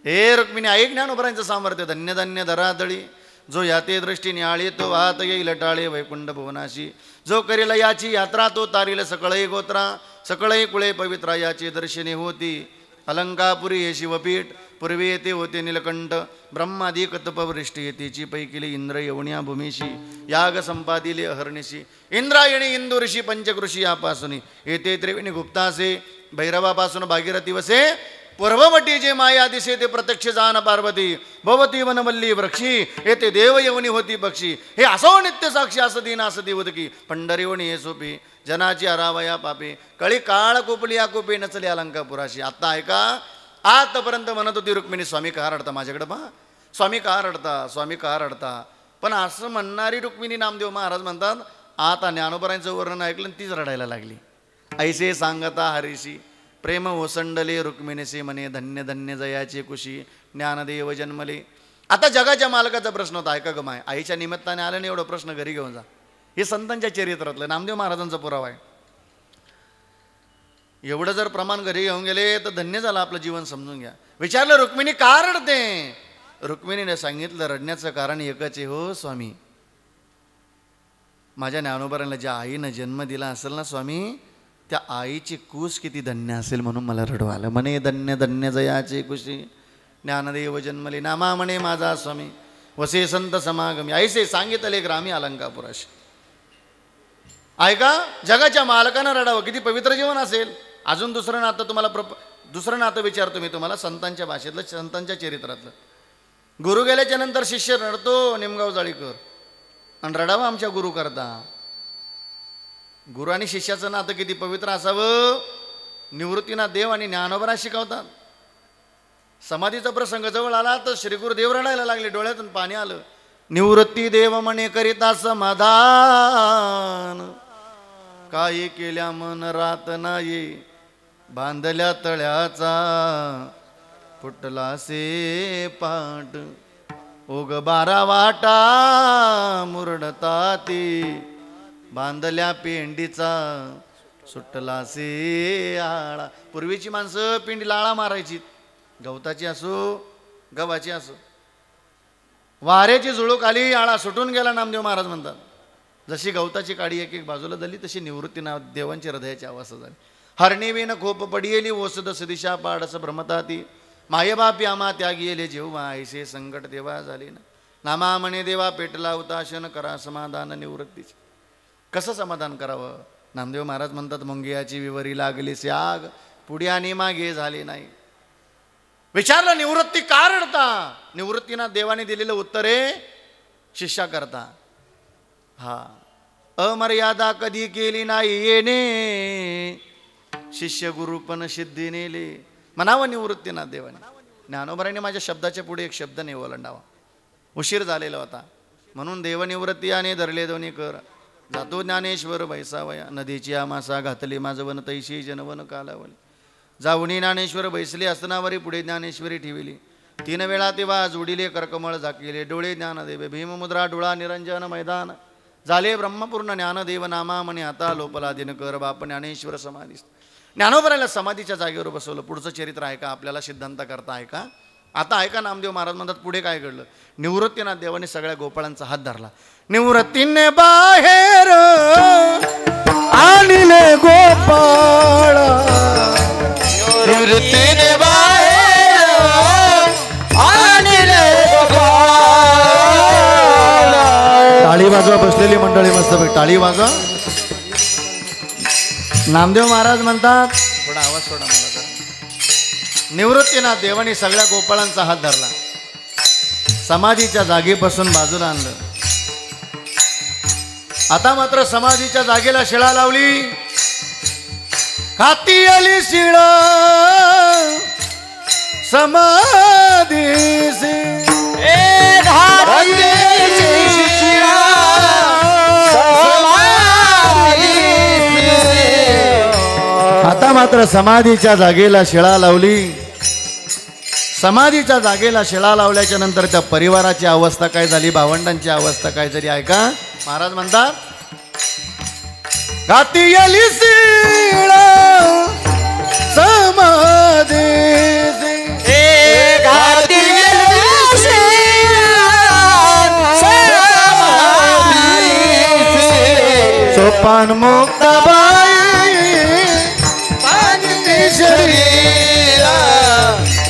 हे रुक्मिणी ऐक ज्ञानोबरांचं सामर्थ्य. धन्य धन्य धरादळी जो याते दृष्टी न्याळी, तो वाहत येईल टाळे वैकुंठ भुवनाशी. जो करील याची यात्रा, तो तारील सकळई गोत्रा, सकळई कुळे पवित्रा, याची दर्शनी होती अलंकापुरी हे शिवपीठ. पूर्वी येथे होते नीलकंठ, ब्रह्मादी कतपवृष्टी येतेची पैकिली इंद्र यवनिया भूमीशी, याग संपादिले अहर्निशी. इंद्रायणी इंदुऋषी पंचकृषी यापासून येते त्रिवेणी गुप्तासे, भैरवापासून भागीरथी वसे. पूर्ववटी जे माया दिसे ते प्रत्यक्ष जाण पार्वती, भवती वनवल्ली वृक्षी, येते देव यवनी होती पक्षी. हे असो नित्य साक्षी असती नासती उदकी, पंढरीवणी हे सोपी जनाची हरावया पापी, कळी काळ कोपली या कोपी नचली अलंकापुराशी. आता ऐका, आतापर्यंत म्हणत होती रुक्मिणी स्वामी का रडता, माझ्याकडे पहा स्वामी का रडता, स्वामी का रडता. पण असं म्हणणारी रुक्मिणी नामदेव महाराज म्हणतात, आता ज्ञानोबरांचं वर्णन ऐकलं तीच रडायला लागली. ऐसे सांगता हरीशी प्रेम ओसंडले रुक्मिणीशी, म्हणे धन्य धन्य जयाचे कुशी ज्ञानदेव जन्मले. आता जगाच्या मालकाचा प्रश्न होता. ऐका ग माय, आईच्या निमित्ताने आल्याने एवढा प्रश्न घरी घेऊन जा. हे संतांच्या चरित्रातलं नामदेव महाराजांचा पुरावा आहे. एवढं जर प्रमाण घरी घेऊन गेले तर धन्य झालं आपलं जीवन. समजून घ्या. विचारलं रुक्मिणी का रडते. रुक्मिणीने सांगितलं रडण्याचं कारण एकच आहे हो स्वामी, माझ्या ज्ञानोबरांना ज्या आईनं जन्म दिला असेल ना स्वामी, त्या आईची कूस किती धन्य असेल म्हणून मला रडू आलं. म्हणे धन्य धन्य जयाचे कुशी ज्ञानदेव जन्मले, नामा म्हणे माझा स्वामी वसे संत समागमी. ऐसे सांगितले ग्रामी अलंकापुराशी. ऐका, जगाच्या मालकानं रडावं, किती पवित्र जीवन असेल. अजून दुसरं नातं तुम्हाला दुसरं नातं विचारतो मी तुम्हाला, संतांच्या भाषेतलं, संतांच्या चरित्रातलं. गुरु गेल्याच्या नंतर शिष्य रडतो निमगाव जाळीकर, आणि रडावं आमच्या गुरु करता. गुरु आणि शिष्याचं नातं किती पवित्र असावं. निवृत्तीनाथ देव आणि ज्ञानोबरा शिकवतात. समाधीचा प्रसंग जवळ आला तर श्री गुरुदेव रडायला लागले, डोळ्यातून पाणी आलं. निवृत्ती देव म्हणे करिता समाधान, काही केल्या मन रात नाही, बांधल्या तळ्याचा फुटला से पाट, ओग 12 वाटा मुरडता ती, बांधल्या पेंडीचा सुटला से आळा. पूर्वीची माणसं पेंडीला आळा मारायची, गवताची असो गव्हाची असो. वाऱ्याची झुळूक आली, आळा सुटून गेला. नामदेव महाराज म्हणतात, जशी गवताची काडी एक एक बाजूला झाली तशी निवृत्तीनाथ देवांची हृदयाची अवस्था झाली. हरणीवीन खोप पडियेली ओसद सदिशा पाडस भ्रमताती, मायबापी आमा त्यागी येले जेव्हा, ऐसे संकट देवा झाले ना. नामा म्हणे देवा पेटला उताशन, करा समाधान निवृत्तीचे. कसं समाधान करावं. नामदेव महाराज म्हणतात मुंगियाची विवरी लागली आग, पुढे आणि मागे झाली नाही. विचारलं निवृत्ती का रडता? निवृत्तीना देवाने दिलेलं उत्तर आहे शिष्या करता. हा अमर्यादा कधी केली नाही येणे, शिष्य गुरु पण सिद्धी नेले. म्हणावं निवृत्तीनाथ देवाने. ज्ञानोबराने माझ्या शब्दाच्या पुढे एक शब्द नाही ओलांडावा, उशीर झालेला होता म्हणून देवनिवृत्ती आणि धरले दोन्ही कर. जातो ज्ञानेश्वर बैसावया, नदीची आमासा घातली माझवन तैशी जनवन कालावली. जाऊनी ज्ञानेश्वर बैसले असनावरी, पुढे ज्ञानेश्वरी ठेविली. 3 वेळा तेव्हा जोडिले करकमळ झाकिले, डोळे ज्ञानदेवे भीममुद्रा डोळा निरंजन मैदान. झाले ब्रह्मपूर्ण ज्ञानदेव नामा म्हणे आता लोपला दिनकर बाप ज्ञानेश्वर समाधी. ज्ञानोबराला समाधीच्या जागेवर बसवलं. पुढचं चरित्र आहे का आपल्याला सिद्धांत करता आहे का? आता ऐका नामदेव महाराज म्हणतात पुढे काय घडलं. निवृत्तीनाथ देवाने सगळ्या गोपाळांचा हात धरला. निवृत्तीने बाहेर आणले गोपाळ, निवृत्तीने बाहेर आणले गोपाळ. टाळी वाजवा बसलेली मंडळी मस्त टाळी वाजवा. नामदेव महाराज म्हणतात थोडा आवाज सोडा मला जरा. निवृत्तीनाथ देवाने सगळ्या गोपाळांचा हात धरला, समाधीच्या जागेपासून बाजूला आणलं. आता मात्र समाधीच्या जागेला शिळा लावली. खाती आली शिळ समाधीसी, आता मात्र समाधीच्या जागेला शिळा लावली. समाधीच्या जागेला शिळा लावल्याच्या नंतर त्या परिवाराची अवस्था काय झाली, भावंडांची अवस्था काय झाली ऐका. महाराज म्हणतात घाती आली शिळ समाधीसी, सोपान मुक्ताबाई शरीरा,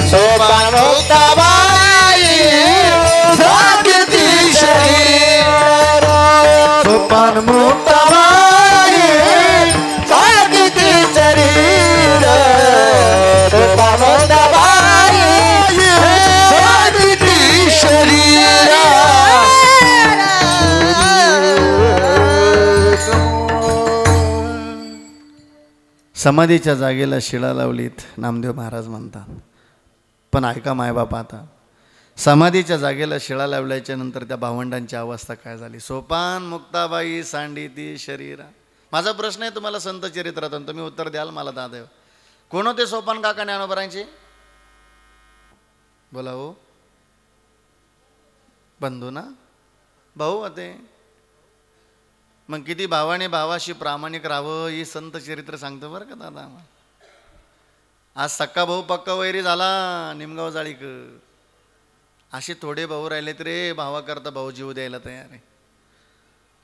सोपान मुक्ताबाई जागती शरीरा, सोपान मुक्ताबाई जागती शरीरा, सोपान मुक्ताबाई जागती शरीरा. समाधीच्या जागेला शिळा लावलीत नामदेव महाराज म्हणतात. पण ऐका मायबाप, आता समाधीच्या जागेला शिळा लावल्याच्या नंतर त्या भावंडांची अवस्था काय झाली. सोपान मुक्ताबाई सांडिती शरीरा. माझा प्रश्न आहे तुम्हाला संत चरित्रातून, तुम्ही उत्तर द्याल मला दादेव. कोण होते सोपान काका ज्ञानोबरांचे? बोला हो. बंधू ना, भाऊ होते. मग किती भावाने भावाशी प्रामाणिक राहावं ही संत चरित्र सांगतो बरं का दादा. आज सक्का भाऊ पक्का वैरी झाला निमगाव जाळीक. असे थोडे भाऊ राहिले तरी भावाकरता भाऊ जीव द्यायला तयार आहे.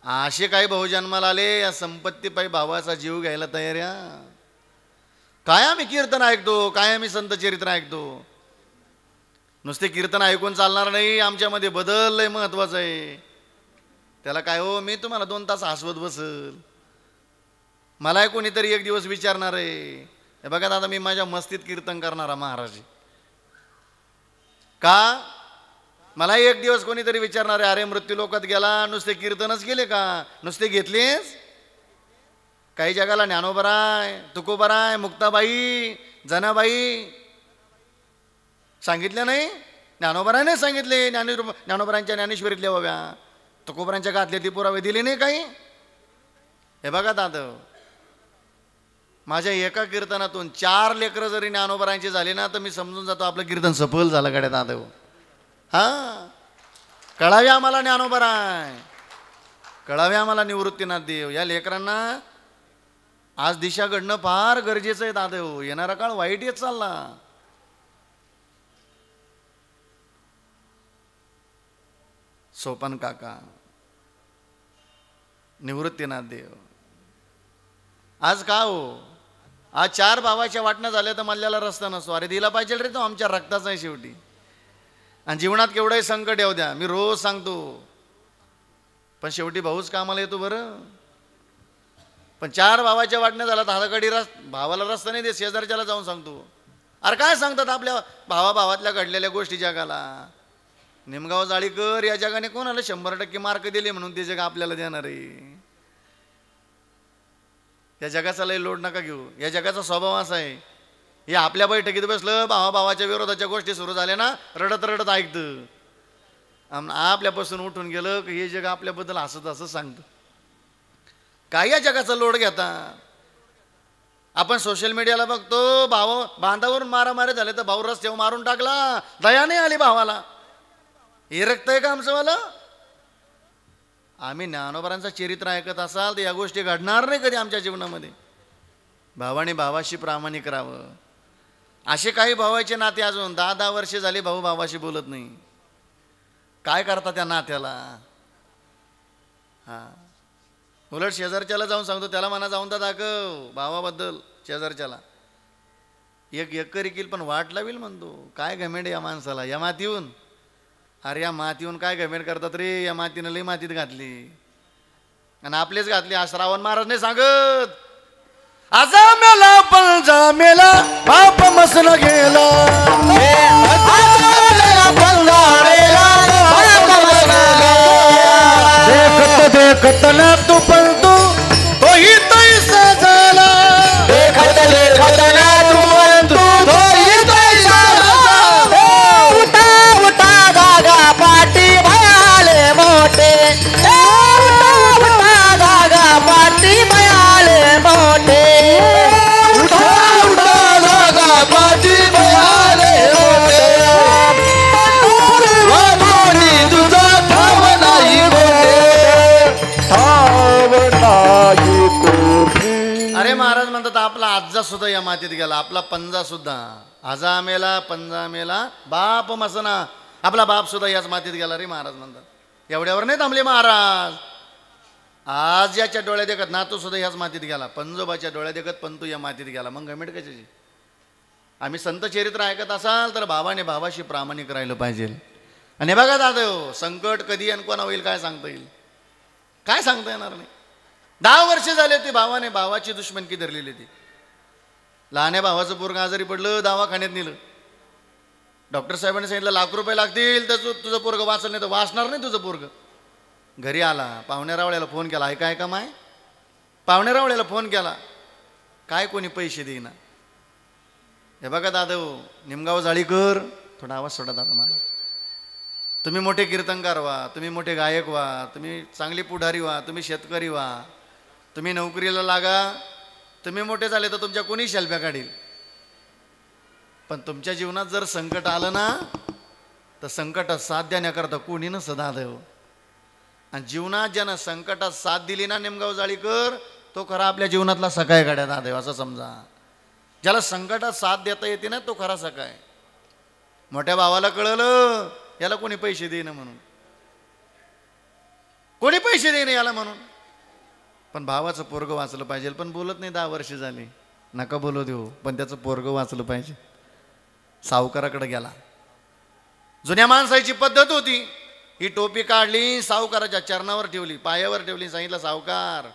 असे काही भाऊ जन्माला आले या संपत्ती पायी भावाचा जीव घ्यायला तयार आहे. काय आम्ही कीर्तन ऐकतो, काय आम्ही संत चरित्र ऐकतो. नुसते कीर्तन ऐकून चालणार नाही, आमच्यामध्ये बदल लय महत्वाचा आहे. त्याला काय हो, मी तुम्हाला 2 तास हसवत बसल, मला कोणीतरी एक दिवस विचारणार आहे. हे बघा दादा, मी माझ्या मस्तीत कीर्तन करणारा महाराज का? मला एक दिवस कोणीतरी विचारणार आहे, अरे मृत्यू लोकात गेला नुसते कीर्तनच गेले का? नुसते घेतलेच? काही जगाला ज्ञानोबराय, तुकोबराय, मुक्ताबाई, जनाबाई सांगितलं नाही? ज्ञानोबराने सांगितले. ज्ञानोबरांच्या ज्ञानेश्वरीतल्या बाब्या तुकोबरांच्या घातले ती पुरावे दिले नाही काही. हे बघा दादा, माझ्या एका कीर्तनातून 4 लेकरं जरी ज्ञानोबरांची झाली ना तर मी समजून जातो आपलं कीर्तन सफल झालं गाड्या दादा. हा, कळावे आम्हाला ज्ञानोबराय, कळावे आम्हाला निवृत्तीनाथ देव. या लेकरांना आज दिशा घडणं फार गरजेचं आहे दादा. येणारा काळ वाईट येत चालला. सोपान काका, निवृत्तीनाथ देव, आज का हो, आज 4 भावाच्या वाटणं झाल्या तर मल्ल्याला रस्ता नसतो. अरे दिला पाहिजे रे, तो आमच्या रक्ताचा आहे शेवटी. आणि जीवनात केवढंही संकट येऊ द्या, मी रोज सांगतो, पण शेवटी भाऊच कामाला येतो बरं. पण 4 भावाच्या वाटण्या झाला तर हाताकडी भावाला रस्ता नाही दे, शेजारच्याला जाऊन सांगतो. अरे काय सांगतात आपल्या भावाभावातल्या घडलेल्या गोष्टी जगाला. निमगाव जाळीकर या जगाने कोणाला 100% मार्क दिले म्हणून ते जग आपल्याला देणार आहे. या जगाचा लय लोड नका घेऊ. या जगाचा स्वभाव असा आहे, हे आपल्या बैठकीत बसलं भावाभावाच्या विरोधाच्या गोष्टी सुरू झाल्या ना रडत रडत ऐकतं. आपल्यापासून उठून गेलं की हे जग आपल्याबद्दल हसत असं सांगतं. काय या जगाचा लोड घेता. आपण सोशल मीडियाला बघतो बांधावरून मारामारी झाले तर भाऊ रस्त्यावर मारून टाकला, दया नाही आली भावाला. हे रक्त आहे का आमचंवालं. आम्ही ज्ञानोबारांचं चरित्र ऐकत असाल तर या गोष्टी घडणार नाही कधी आमच्या जीवनामध्ये. भावाने भावाशी प्रामाणिक राहावं. असे काही भावाचे नाते अजून 10-10 वर्षे झाली भाऊ भावाशी बोलत नाही. काय करता त्या नात्याला. हां, उलट शेजारच्याला जाऊन सांगतो, त्याला म्हणा जाऊन तर दाखव भावाबद्दल शेजारच्याला. एक एकर किल पण वाट लावेल म्हणतो. काय घमेंड या माणसाला. या मातीहून, अरे या मातीहून काय घमेंड करतात रे. या मातीनं लई मातीत घातली आणि आपलेच घातली. आज श्रावण महाराज नाही सांगत, आजा मेला पंजा मेला बाप मसन गेला, देखत देखत ना तू पण तू तोही तैसा झाला, देखत देखत ना तू पण तू तोही तैसा झाला. उठा उठा जागा पाठी भयाले मोठे, उठा उठा जागा पाठी भयाले मोठे, उठा उठा जागा पाठी भयाले मोठे, वाघोनी तुझा ठाव नाही गोठे, ठाव नाही कोठे. अरे महाराज म्हणतात आपला आजा सुद्धा या मातीत गेला, आपला पंजा सुद्धा. आजा मेला पंजा मेला बाप मसना, आपला बाप सुद्धा याच मातीत गेला रे महाराज म्हणतात. एवढ्यावर नाही थांबले महाराज. आज याच्या डोळ्यात देखत नातू सुद्धा याच मातीत गेला, पंजोबाच्या डोळ्यात देखत पंतू या मातीत गेला. मग गमेट कशाची. आम्ही संत चरित्र ऐकत असाल तर भावाने भावाशी प्रामाणिक राहिलं पाहिजे. आणि बघा दादा संकट कधी आणि कोणा होईल काय सांगता येईल. काय सांगता येणार नाही. 10 वर्ष झाले ती भावाने भावाची दुश्मनकी धरलेली ती. लहान्या भावाचं पोरगं आजारी पडलं, दवाखान्यात नेलं. डॉक्टर साहेबांनी सांगितलं ₹1,00,000 लागतील तर तुझं पोरगं वाचलं नाही तर वाचणार नाही तुझं पोरगं. घरी आला, पाहुण्यारावळ्याला फोन केला, ऐका ऐका माय, पाहुण्यारावळ्याला फोन केला, काय कोणी पैसे देईना. हे बघा दादा निमगाव जाळीकर, थोडा आवाज सोडा दादा मला. तुम्ही मोठे कीर्तनकार व्हा, तुम्ही मोठे गायक व्हा, तुम्ही चांगली पुढारी व्हा, तुम्ही शेतकरी व्हा, तुम्ही नोकरीला लागा, तुम्ही मोठे झाले तर तुमच्या कोणी शेल्फ्या काढील. पण तुमच्या जीवनात जर संकट आलं ना तर संकटात साथ देण्याकरता कोणी नसतं दादा. आणि जीवनात ज्यानं संकटात साथ दिली ना निमगाव जाळीकर, तो खरा आपल्या जीवनातला सकाय गाड्या दादा असं समजा. ज्याला संकटात साथ देता येते ना तो खरा सकाय. मोठ्या भावाला कळलं याला कोणी पैसे देईन म्हणून, कोणी पैसे देईन याला म्हणून. पण भावाचं पोरगं वाचलं पाहिजे. पण बोलत नाही 10 वर्ष झाली, नका बोलू देऊ, पण त्याचं पोरगं वाचलं पाहिजे. सावकाराकडे गेला. जुन्या माणसाची पद्धत होती, ही टोपी काढली, सावकाराच्या चरणावर ठेवली, पायावर ठेवली, सांगितलं सावकार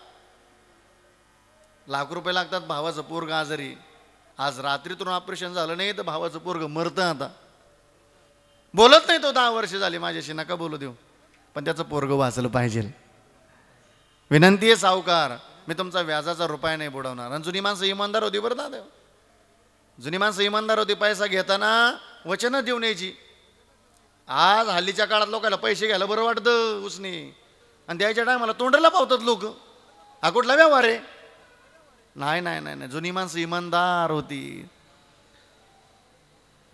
₹1,00,000 लागतात, भावाचं पोरगं आजारी. आज रात्रीतून ऑपरेशन झालं नाही तर भावाचं पोरगं मरतं आता. बोलत नाही तो 10 वर्ष झाली माझ्याशी, नका बोलू देऊ, पण त्याचं पोरगं वाचलं पाहिजे. विनंती आहे सावकार, मी तुमचा व्याजाचा रुपया नाही बुडवणार. आणि जुनी माणसं इमानदार होती बरं दादा. जुनी माणसं इमानदार होती, पैसा घेताना वचनं देऊन यायची. आज हल्लीच्या काळात लोकांना पैसे घ्यायला बरं वाटतं उसने, आणि द्यायच्या टायमाला तोंडाला पावतात लोक. हा कुठला व्यवहार आहे. नाही नाही नाही नाही, जुनी माणसं इमानदार होती.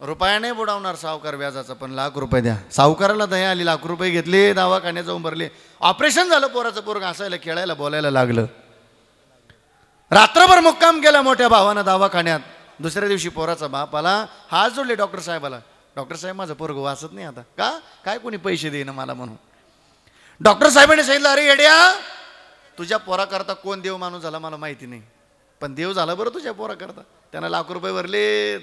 रुपया नाही बुडवणार सावकार व्याजाचा, पण ₹1,00,000 द्या. सावकाराला दया आली, ₹1,00,000 घेतले, दवाखान्यात जाऊन भरले. ऑपरेशन झालं, पोराचं पोरगं हसायला खेळायला बोलायला लागलं. रात्रभर मुक्काम केला मोठ्या भावानं दवाखान्यात. दुसऱ्या दिवशी पोराचा बाप आला, हात जोडले डॉक्टर साहेबाला, डॉक्टर साहेब माझं पोरगं वाचत नाही आता. का काय कोणी पैसे देईन मला म्हणून. डॉक्टर साहेबांनी सांगितलं, अरे येड्या, तुझ्या पोराकरता कोण देव माणूस झाला मला माहिती नाही, पण देव झाला बरं तुझ्या पोराकरता. त्यानं ₹1,00,000 भरले.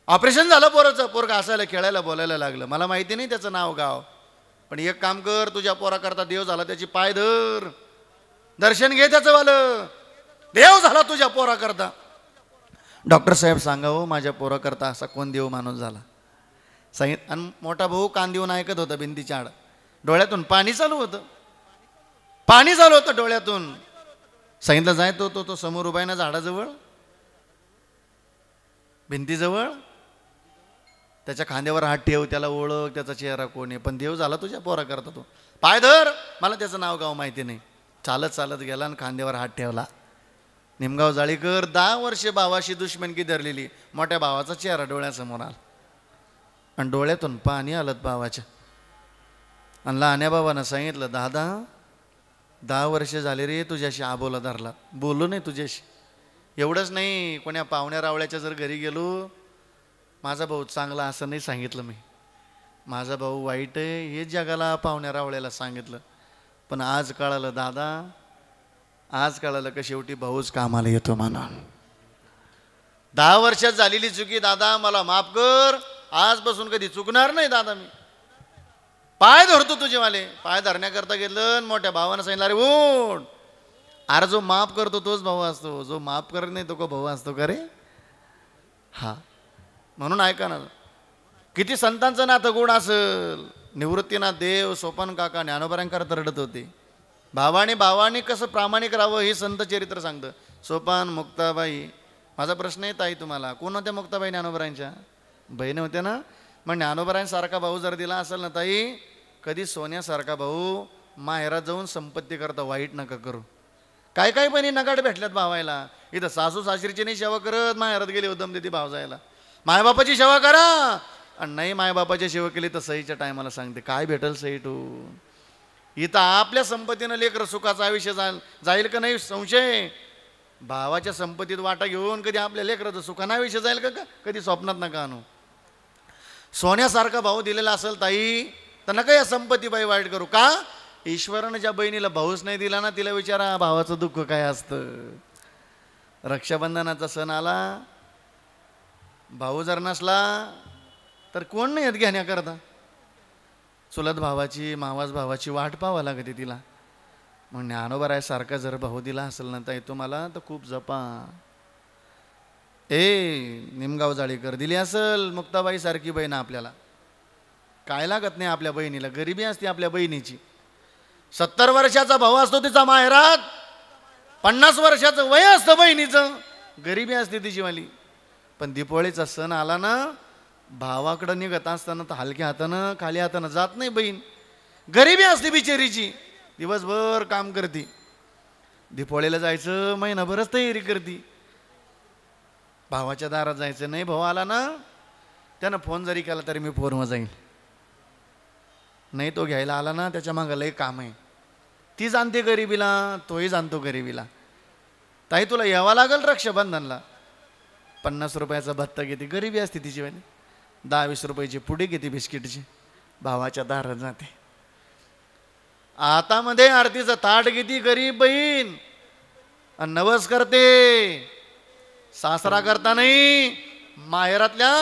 ऑपरेशन झालं पोराचं, पोरगं हसायला खेळायला बोलायला लागलं. मला माहिती नाही त्याचं नाव गाव, पण एक काम कर, तुझ्या पोराकरता देव झाला त्याची पाय धर. दर्शन घे त्याचं वालं. देव झाला तुझ्या पोरा करता. डॉक्टर साहेब सांगा हो, माझ्या पोरा करता असा कोण देव माणूस झाला. सांगित आणि मोठा भाऊ कान देऊन ऐकत होता भिंतीच्या आड. डोळ्यातून पाणी चालू होतं, पाणी चालू होतं डोळ्यातून. सांगितलं जाय तो समोर उभा आहे ना झाडाजवळ, भिंतीजवळ, त्याच्या खांद्यावर हात ठेव, त्याला ओळख, त्याचा चेहरा कोण आहे. पण देव झाला तुझ्या पोरा करता तो. पाय धर, मला त्याचं नाव गाव माहिती नाही. चालत चालत गेला आणि खांद्यावर हात ठेवला. निमगाव जाळीकर 10 वर्षे भावाशी दुश्मनकी धरलेली. मोठ्या भावाचा चेहरा डोळ्यासमोर आला आणि डोळ्यातून पाणी आलं भावाच्या. आणि लहान्या भावानं सांगितलं, दादा 10 वर्ष झाले रे तुझ्याशी आबोला धरला, बोललो नाही तुझ्याशी. एवढंच नाही, कोण्या पाहुण्या रावळ्याच्या जर घरी गेलो, माझा भाऊ चांगला असं नाही सांगितलं मी, माझा भाऊ वाईट आहे हे जगाला पाहुण्या रावळ्याला सांगितलं. पण आज कळालं दादा, आज कळालं का शेवटी भाऊच कामाला येतो म्हणून. 10 वर्षात झालेली चुकी दादा मला माफ कर, आजपासून कधी चुकणार नाही दादा. मी पाय धरतो तुझेवाले. पाय धरण्याकरता घेतलं, मोठ्या भावानं सांगितलं, अरे उठ. अरे जो माफ करतो तोच भाऊ असतो, जो माफ करत नाही तो का भाऊ असतो का रे. हा म्हणून ऐका ना, किती संतांचं नातं गोड असेल. निवृत्तीनाथ देव, सोपान काका, ज्ञानोबांकरता रडत होते. भावाने कसं प्रामाणिक राहावं हे संत चरित्र सांगतं. सोपान, मुक्ताबाई. माझा प्रश्न आहे ताई तुम्हाला, कोण होत्या मुक्ताबाई ज्ञानोबांच्या बहिणी होत्या ना. मग ज्ञानोबांसारखा भाऊ जर दिला असेल ना ताई, कधी सोन्यासारखा भाऊ माहेरात जाऊन संपत्ती करता वाईट नका करू. काय काय बहिणी नगाड भेटल्यात भावायला. इथं सासू सासरीची नाही सेवा करत, माहेरात गेले उदम देते भाव जायला. मायबापाची सेवा करा. आणि नाही मायबापाची सेवा केली तर सहीच्या टायमाला सांगते काय भेटल सही टू. इथं आपल्या संपत्तीनं लेकर सुखाचं आयुष्य जाईल का नाही संशय. भावाच्या संपत्तीत वाटा घेऊन कधी आपल्या लेकराचं सुखानं आयुष्य जाईल का कधी स्वप्नात नका आणू. सोन्यासारखा भाऊ दिलेला असेल ताई तर नका या संपत्ती बाई वाईट करू. का ईश्वरानं ज्या बहिणीला भाऊच नाही दिला ना, तिला विचारा भावाचं दुःख काय असतं. रक्षाबंधनाचा सण आला, भाऊ जर नसला तर कोण नाही येत घेण्याकरता. चुलत भावाची, मावास भावाची वाट पाहावं लागते तिला. मग ज्ञानोबारायसारखा जर भाऊ दिला असेल ना ताई तुम्हाला तर खूप जपा. निमगाव जाळीकर दिली असेल मुक्ताबाई सारखी बहीण आपल्याला, काय लागत नाही आपल्या बहिणीला. गरिबी असते आपल्या बहिणीची. 70 वर्षाचा भाऊ असतो तिचा माहेरात, 50 वर्षाचं वय असतं बहिणीचं, गरिबी असते तिचीवाली. पण दिपोळीचा सण आला ना, भावाकडं निघत असताना तर हलक्या हातानं खाली हातानं जात नाही बहीण. गरिबी असते बिचारीची, दिवसभर काम करते. दिपोळीला जायचं महिनाभरच तयारी करते. भावाच्या दारात जायचं नाही, भाऊ आला ना त्यानं फोन जरी केला तरी मी फोनवर जाईन. नाही तो घ्यायला आला ना त्याच्या मागं लय काम आहे. ती जाणते गरिबीला, तोही जाणतो गरिबीला. ताई तुला यावं लागेल रक्षाबंधनला. 50 रुपयाचा भत्ता घेते, गरिबी असते तिची वाली. 10-20 रुपयाची पुडी घेते बिस्किटची, भावाच्या दारात जाते. आतामध्ये आरतीचं ताट घेते गरीब बहीण आणि नवस करते. सासरा करता नाही, माहेरातल्या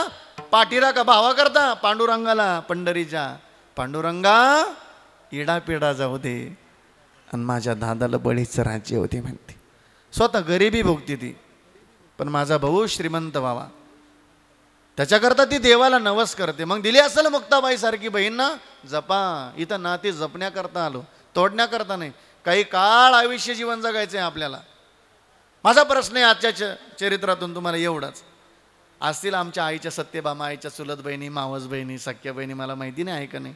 पाटीरा का भावा करता, पांडुरंगाला, पंढरीच्या. पांडुरंगा इडा पिडा जाऊ दे आणि माझ्या दादाला बळीचं राज्य होते म्हणते. स्वतः गरिबी भोगती ती, पण माझा भाऊ श्रीमंत व्हावा त्याच्याकरता ती देवाला नवस करते. मग दिली असेल मुक्ताबाई सारखी बहीण ना, जपा. इथं नाती जपण्याकरता आलो, तोडण्याकरता नाही. काही काळ आयुष्य जीवन जगायचं आहे आपल्याला. माझा प्रश्न आहे आजच्या चरित्रातून तुम्हाला एवढाच. असतील आमच्या आईच्या सत्यभामा, आईच्या चुलत बहिणी, मावस बहिणी, सख्या बहिणी, मला माहिती नाही आहे का नाही.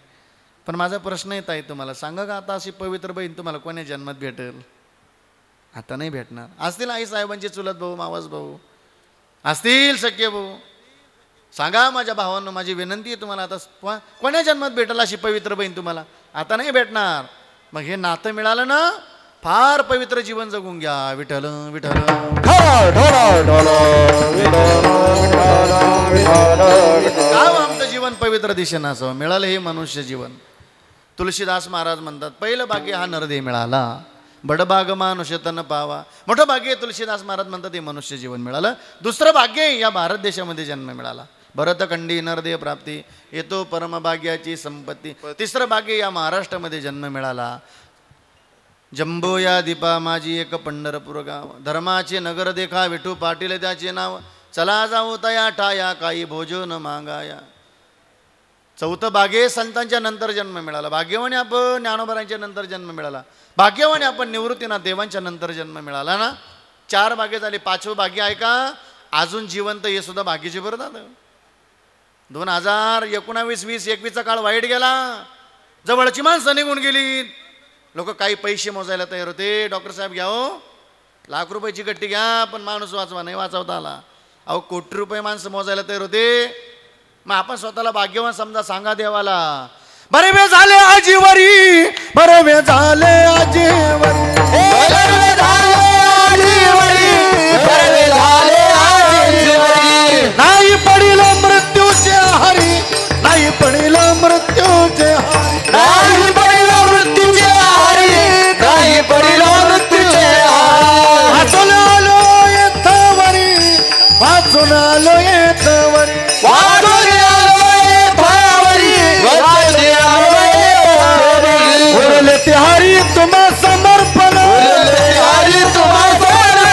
पण माझा प्रश्न येत आहे तुम्हाला, सांगा का आता अशी पवित्र बहीण तुम्हाला कोण्या जन्मात भेटेल. आता नाही भेटणार. असतील आई साहेबांचे चुलत भाऊ, मावस भाऊ, असतील सख्य भाऊ. सांगा माझ्या भावांनो, माझी विनंती आहे तुम्हाला, आता कोण्या जन्मात भेटेल अशी पवित्र बहीण तुम्हाला. आता नाही भेटणार. मग हे नातं मिळालं ना, फार पवित्र जीवन जगून घ्या. विठ्ठल विठ्ठल. काय आमचं जीवन पवित्र दिशेनं असावं. मिळालं हे मनुष्य जीवन. तुलसीदास महाराज म्हणतात, पहिलं भाग्य हा नरदेह मिळाला, बडभाग मानुष तन पावा. मोठं भाग्य तुलसीदास महाराज म्हणतात हे मनुष्य जीवन मिळालं. दुसरं भाग्य या भारत देशामध्ये जन्म मिळाला, भरतखंडी नरदेह प्राप्ती, येतो परमभाग्याची संपत्ती. तिसरं भाग्य या महाराष्ट्रामध्ये जन्म मिळाला. जंबो या दीपा माझी एक पंढरपूर गाव, धर्माचे नगर देखा विठू पाटील त्याचे नाव, चला जाऊ तया ठाया काही भोजन मागाया. चौथं भाग्य संतांच्या नंतर जन्म मिळाला, भाग्यवाने आपण ज्ञानोबरांच्या नंतर जन्म मिळाला, भाग्यवाने आपण निवृत्तीनाथ देवांच्या नंतर जन्म मिळाला ना. 4 भाग्य झाले. 5वं भाग्य आहे का अजून जिवंत, हे सुद्धा भाग्याचे बरं झालं. 2019, 20, 21चा काळ वाईट गेला, जवळची माणसं निघून गेली. लोक काही पैसे मोजायला तयार होते. डॉक्टर साहेब घ्या हो, लाख रुपयाची गट्टी घ्या, पण माणूस वाचवा, नाही वाचवता आला. अहो कोटी रुपये माणसं मोजायला तयार होते. मग आपण स्वतःला भाग्यवान समजा, सांगा देवाला. बरे वे झाले आजीवरी, बरे वे झाले आजीवरी, बरे झाले आजीवरी, बरे झाले आजीवरी. नाही पडिल मृत्यूचे हारी, नाही पडिल मृत्यूचे हारी, नाही पडिल मृत्यूचे हारी, नाही पडिल मृत्यूचे हारी. वाचून आलो येथवरी, वाचून आलो येथवरी, वाचून आलो येथवरी, वाचून आलो येथवरी. उरले ते हरी तुम्हा समर्पण, उरले ते हरी तुम्हा समर्पण,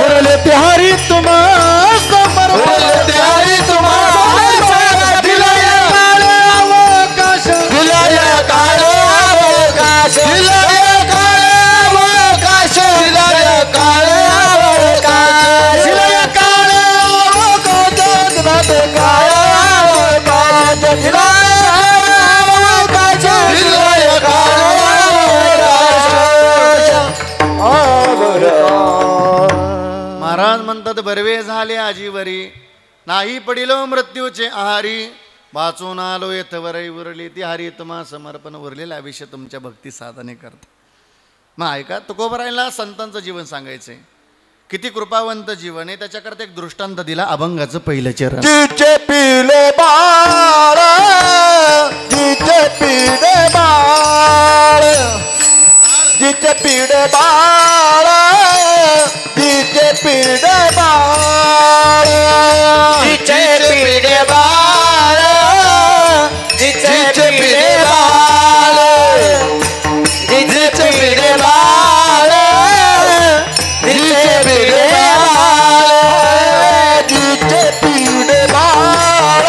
उरले ते हरी तुम्हा समर्पण, उरले ते हरी तुम्हा समर्पण. दिलया काळे अवकाश, दिलया काळे अवकाश, दिलया काळे अवकाश, दिलया काळे अवकाश, दिलया काळे अवकाश, दिलया काळे अवकाश, दिलया अवकाश, दिलया काळे अवकाश. महाराज म्हणतात बरवे झाले आजीवरी, नाही पडिलो मृत्यूचे आहारी, वाचून आलो येथवरी, उरली ती हरी तुम्हा समर्पण. उरलेले आयुष्य तुमच्या भक्ती साधने करता. मग ऐका, तुकोबरायला संतांचं जीवन सांगायचंय, किती कृपावंत जीवन आहे. त्याच्याकरता एक दृष्टांत दिला, अभंगाचं पहिलं चरण. जिचे पिले बाळ, जिचे पिले बाळ, जिचे पिले बाळ, जिचे पिले बाळ, जिचे पिले बाळ, जिचे पिले बाळ, जिचे पिले बाळ, जिचे पिले बाळ, जिचे पिले बाळ,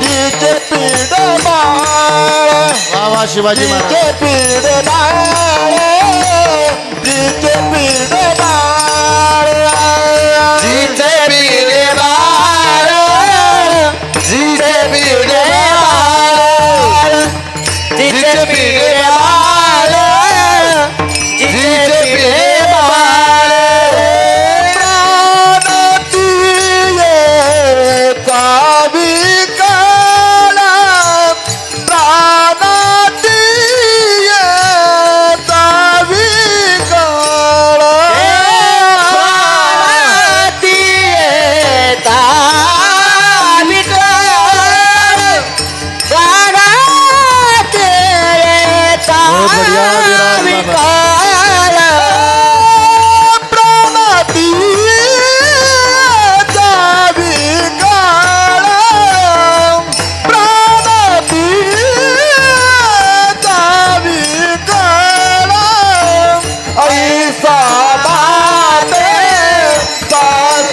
जिचे पिले बाळ. वा वा शिवाजी महाराज. जिचे पिले बाळ, जिचे पिले बाळ, जिचे पिले बाळ, जिचे पिले बाळ, जिचे पिले बाळ, जिचे पिले बाळ. प्राणतीये काविकाळ, प्राणतीये काविकाळ, प्राणतीये काविकाळ, प्राणतीये काविकाळ, प्राणतीये काविकाळ, प्राणतीये काविकाळ. ऐसा बाते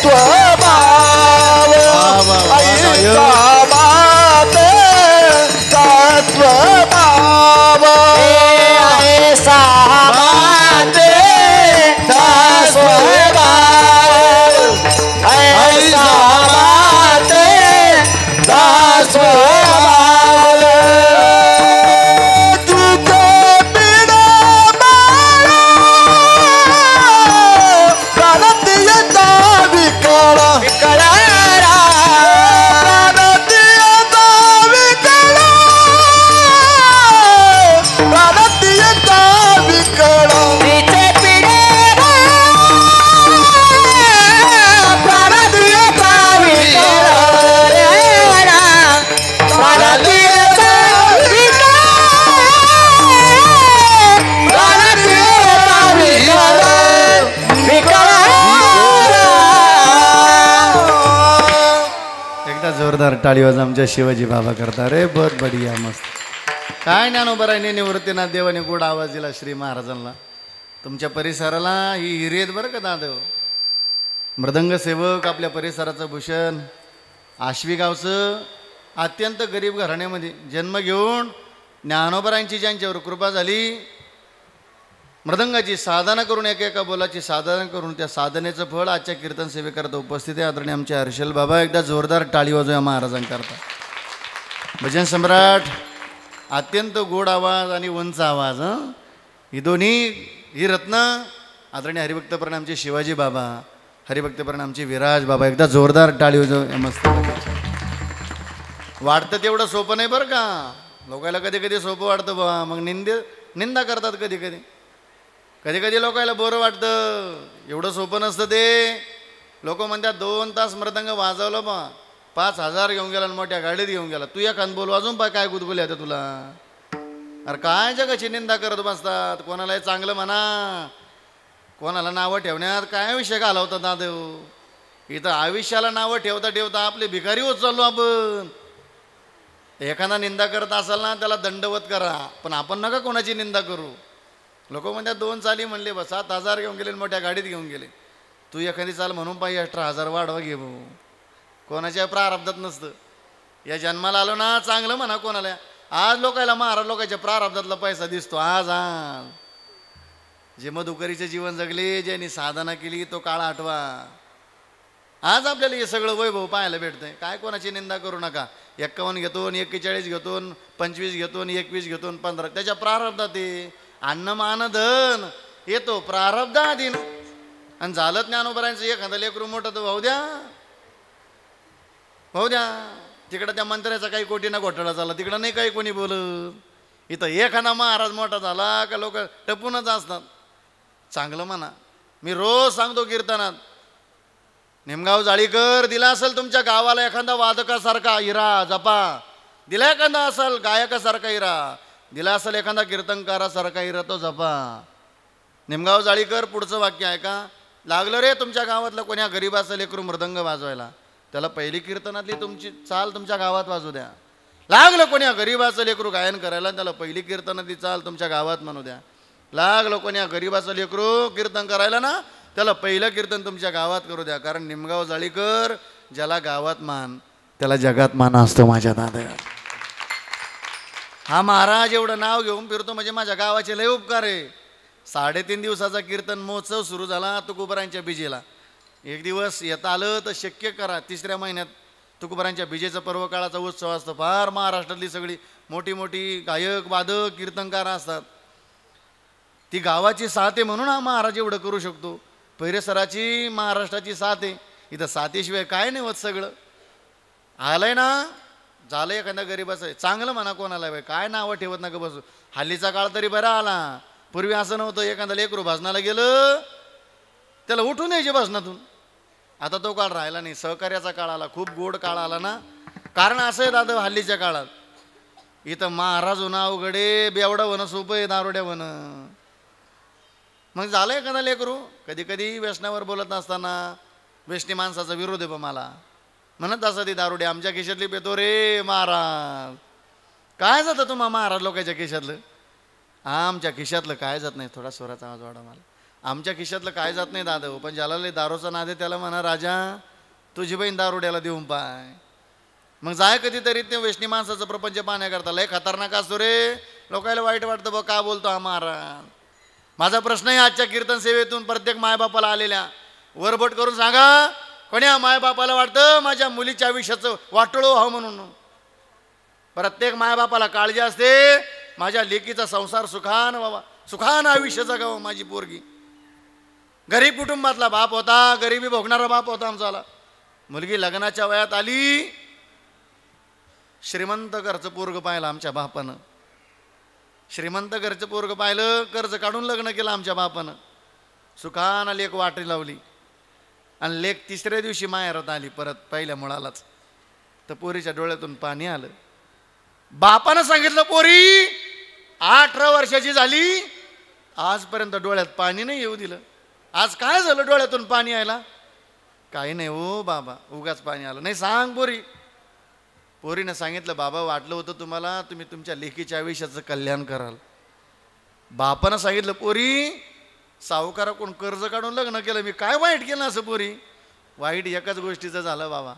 स्वभाव, ऐसा बाते स्वभाव, ऐसा बाते स्वभाव, ऐसा बाते स्वभाव. तुझे बिना बाळा, प्राणतीये काविकाळ, प्राणतीये काविकाळ, प्राणतीये काविकाळ. जिचे पिढे प्राणतीये काविकाळ, प्राणतीये काविकाळ, प्राणतीये काविकाळ, विकाळ. एकदा जोरदार टाळी वाजा आमच्या शिवाजी बाबा करता. रे बहुत बढिया, मस्त. काय ज्ञानोबरायने निवृत्तीनाथ देवाने गोड आवाज दिला श्री महाराजांना. तुमच्या परिसराला ही हिरी आहेत बरं का दादा. मृदंग सेवक आपल्या परिसराचं भूषण. आश्वी गावचं अत्यंत गरीब घराण्यामध्ये जन्म घेऊन ज्ञानोबरायांची ज्यांच्यावर कृपा झाली, मृदंगाची साधना करून एका बोलाची साधना करून त्या साधनेचं फळ आजच्या कीर्तन सेवेकरता उपस्थित आहे आदरणीय आमचे हर्षल बाबा. एकदा जोरदार टाळी वाजूया महाराजांकरता. भजन सम्राट, अत्यंत गोड आवाज आणि उंच आवाज. ही दोन्ही ही रत्न आदरणीय हरिभक्तपरण आमचे शिवाजी बाबा, हरिभक्तपरण आमचे विराज बाबा. एकदा जोरदार टाळी वाजूया. मस्त वाटतं तेवढं सोपं नाही बरं का. लोकायला कधी कधी सोपं वाटतं बा, मग निंदा करतात कधी कधी. कधी कधी लोकायला बरं वाटतं, एवढं सोपं नसतं ते. लोक म्हणतात 2 तास मृदंग वाजवलं बा, 5,000 घेऊन गेला, मोठ्या गाडीत घेऊन गेला. तू एखाद बोल वाजून पाय काय गुदगुले आता तुला. अरे काय जगाची निंदा करत बसतात. कोणालाही चांगलं म्हणा, कोणाला नावं ठेवण्यात काय विषय घालवतात दादा. इथं आयुष्याला नावं ठेवता ठेवता आपले भिकारी होत चाललो आपण. एखादा निंदा करत असाल ना त्याला दंडवत करा, पण आपण नका कोणाची निंदा करू. लोक म्हणतात 2 चाली म्हणले बा, 7,000 घेऊन गेले, मोठ्या गाडीत घेऊन गेले. तू एखादी चाल म्हणून पाहिजे 18,000 वाढवा घे भाऊ. कोणाच्या प्रारब्धात नसतं. या जन्माला आलो ना चांगलं म्हणा कोणाला. आज लोकायला महाराज लोकांच्या प्रारब्धातला पैसा दिसतो. आज जे मधुकरीचे जीवन जगले, ज्यांनी साधना केली तो काळ आठवा. आज आपल्याला हे सगळं वैभव पाहायला भेटतंय. काय कोणाची निंदा करू नका. 51 घेतो, 41 घेतो, 25 घेतो, 21 घेतो, 15. त्याच्या प्रारब्धात ते अन्नमान धन येतो प्रारब्धाधीन. आणि झालं ज्ञानोबरायांचं एखादं लेकरू मोठं तर भाऊ द्या, भाऊ द्या. तिकडं त्या मंत्र्याचा काही कोटीना घोटाळा झाला, तिकडं नाही काही कोणी बोलत. इथं एखादा महाराज मोठा झाला का लोक टपूनच असतात. चांगलं म्हणा. मी रोज सांगतो कीर्तनात, निमगाव जाळीकर दिला असेल तुमच्या गावाला एखादा वादकासारखा हिरा जपा, दिला एखादा असेल गायकासारखा हिरा, दिला असेल एखादा कीर्तनकारासारखा हिरा तो जपा. निमगाव जाळीकर पुढचं वाक्य आहे का, लागलं रे तुमच्या गावातलं कोण्या गरीब असेल लेकरू मृदंग वाजवायला, त्याला पहिली कीर्तनातली तुमची चाल तुमच्या गावात वाजू द्या. लागलं कोण्या गरीबाचं लेकरू गायन करायला, त्याला पहिली कीर्तनातली चाल तुमच्या गावात म्हणू द्या. लागलं कोण्या गरीबाचं लेकरू कीर्तन करायला ना, त्याला पहिलं कीर्तन तुमच्या गावात करू द्या. कारण निमगाव जाळीकर ज्याला गावात मान त्याला जगात मान असतो. माझ्या दादा हा महाराज एवढं नाव घेऊन फिरतो म्हणजे माझ्या गावाचे लय उपकार आहे. 3.5 दिवसाचा कीर्तन महोत्सव सुरू झाला तुकोबरांच्या बिजेला. एक दिवस येता आलं तर शक्य करा. 3ऱ्या महिन्यात तुकोबरांच्या बिजेचा पर्व काळाचा उत्सव असतो. फार महाराष्ट्रातली सगळी मोठी मोठी गायक वादक कीर्तनकार असतात. ती गावाची साथ आहे म्हणून हा महाराज एवढं करू शकतो. परिसराची महाराष्ट्राची साथ आहे. इथं साथीशिवाय काय नाही होत. सगळं आलंय ना, झालं एखाद्या गरीबाचं चांगलं म्हणा कोणाला बाई, काय नावं ठेवत नका बसू. हल्लीचा काळ तरी बरा आला. पूर्वी असं नव्हतं. एखादा लेकरू भाजनाला गेलं त्याला उठून यायचे भाजनातून. आता तो काळ राहिला नाही. सहकार्याचा काळ आला. खूप गोड काळ आला ना. कारण असं आहे दादा, हल्लीच्या काळात इथं महाराज होणं अवघडे, बेवडा होणं सोपं आहे, दारुड्या होणं. मग झालं एखादा लेकरू कधी कधी व्यसनावर बोलत असताना व्यसनी माणसाचा विरोध आहे बा मला म्हणत असं ती दारुडे आमच्या खिशातली पेतो रे महाराज. काय जातं तुम्हा महाराज लोकांच्या खिशातलं? आमच्या खिशातलं काय जात नाही. थोडा स्वराचा आवाज वाढा मला. आमच्या खिशातलं काय जात नाही दादा. पण ज्याला लय दारूचा नाद आहे त्याला म्हणा राजा तुझी बहीण दारुड्याला देऊन पाय. मग जाय कधीतरी ते व्यसनी माणसाचं प्रपंच पाहण्याकरता. लय खतरनाक असतो रे. लोकायला वाईट वाटतं बा का बोलतो हा महाराज. माझा प्रश्न आहे आजच्या कीर्तन सेवेतून प्रत्येक मायबापाला आलेल्या वरबट करून सांगा, कोण्या मायबापाला वाटतं माझ्या मुलीच्या आयुष्याचं वाटोळं व्हावं म्हणून? प्रत्येक मायबापाला काळजी असते माझ्या लेकीचा संसार सुखान व्हावा, सुखान आयुष्य जगावं माझी पोरगी. गरीब कुटुंबातला बाप होता, गरिबी भोगणारा बाप होता आमचाला. मुलगी लग्नाच्या वयात आली, श्रीमंत घरचं पोरग पाहिलं आमच्या बापानं. श्रीमंत घरचं पोरग पाहिलं, कर्ज काढून लग्न केलं आमच्या बापानं. सुखानं लेक वाटी लावली आणि लेक 3ऱ्या दिवशी माहेरात आली परत पहिल्या मुळालाच. तर पोरीच्या डोळ्यातून पाणी आलं. बापानं सांगितलं पोरी 18 वर्षाची झाली, आजपर्यंत डोळ्यात पाणी नाही येऊ दिलं. आज काय झालं डोळ्यातून पाणी यायला? काही नाही हो बाबा, उगाच पाणी आलं. नाही सांग पोरी. पोरीनं सांगितलं, बाबा वाटलं होतं तुम्हाला तुम्ही तुमच्या लेकीच्या आयुष्याचं कल्याण कराल. बापानं सांगितलं, पोरी सावकारा कोण कर्ज काढून लग्न केलं, मी काय वाईट केलं असं पोरी? वाईट एकाच गोष्टीचं झालं बाबा,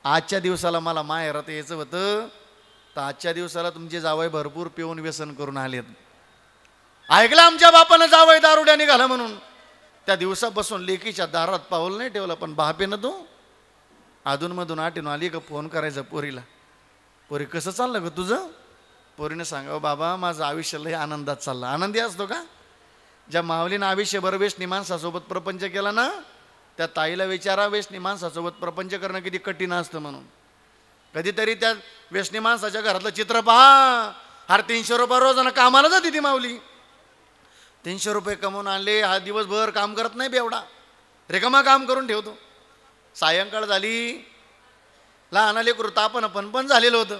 आजच्या दिवसाला मला माहेरात यायचं होतं, तर आजच्या दिवसाला तुमचे जावई भरपूर पिऊन व्यसन करून आलेत. ऐकलं आमच्या बापानं जावई दारुड्या निघाला म्हणून. त्या दिवसापासून लेकीच्या दारात पाऊल नाही ठेवलं. पण बापेनं तो अधूनमधून आठवून आली का फोन करायचा पोरीला, पोरी कसं चाललं ग तुझं? पोरीनं सांगावं, बाबा माझं आयुष्य लय आनंदात चाललं. आनंदी असतो का? ज्या माऊलीनं आयुष्यभर वेशनी माणसासोबत प्रपंच केला ना, त्या ताईला विचारा वेशनी माणसासोबत प्रपंच करणं किती कठीण असतं म्हणून. कधीतरी त्या वेशनी माणसाच्या घरातलं चित्र पहा. हर 300 रुपये रोजानं कामाला जाते ती माऊली. 300 रुपये कमवून आणले, हा दिवसभर काम करत नाही बेवडा, रेकामा काम करून ठेवतो. सायंकाळ झाली, लहान लेकरू तापन पण झालेलं होतं.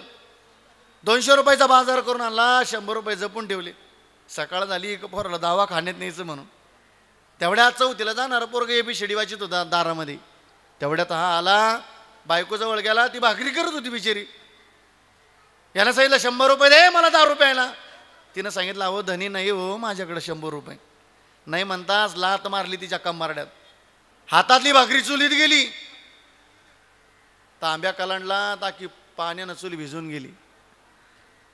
200 रुपयाचा बाजार करून आणला, 100 रुपये जपून ठेवले. सकाळ झाली, एक पोराला दवाखान्यात न्यायचं म्हणून. तेवढ्यात चौथीला जाणार पोरगं ABCD वाचित होता दारामध्ये. तेवढ्यात हा आला, बायकोजवळ गेला, ती भाकरी करत होती बिचारी. यानं सांगितलं 100 रुपये दे मला 10 रुपयाला. तिनं सांगितलं, अहो धनी नाही हो माझ्याकडे 100 रुपये. नाही म्हणताच लात मारली तिच्या कंबारड्यात. हातातली भाकरी चुलीत गेली. तांब्या कलांडला, ताकी पाण्यानं चूल भिजून गेली.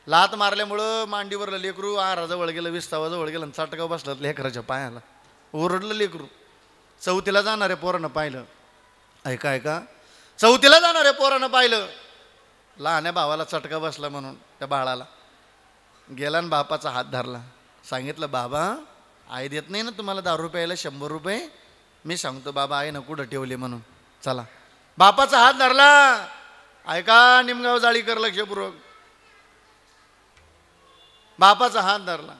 लात मारल्यामुळं मांडीवरलं लेकरू आराजवळ गेलं, विस्तावाजवळ गेलं, चाटका बसलं लेकराच्या पायाला. ओरडलं लेकरू. चौथीला जाणारे पोरानं पाहिलं. ऐका ऐका, चौथीला जाणारे पोरानं पाहिलं. लहान्या भावाला चटका बसला म्हणून त्या बाळाला गेला आणि बापाचा हात धरला. सांगितलं, बाबा आई देत नाही ना तुम्हाला 10 रुपयाला 100 रुपये? मी सांगतो बाबा आईनं कुठं ठेवले म्हणून. चला, बापाचा हात धरला. ऐका निमगाव जाळीकर लक्षपूर्वक, बापाचा हात धरला,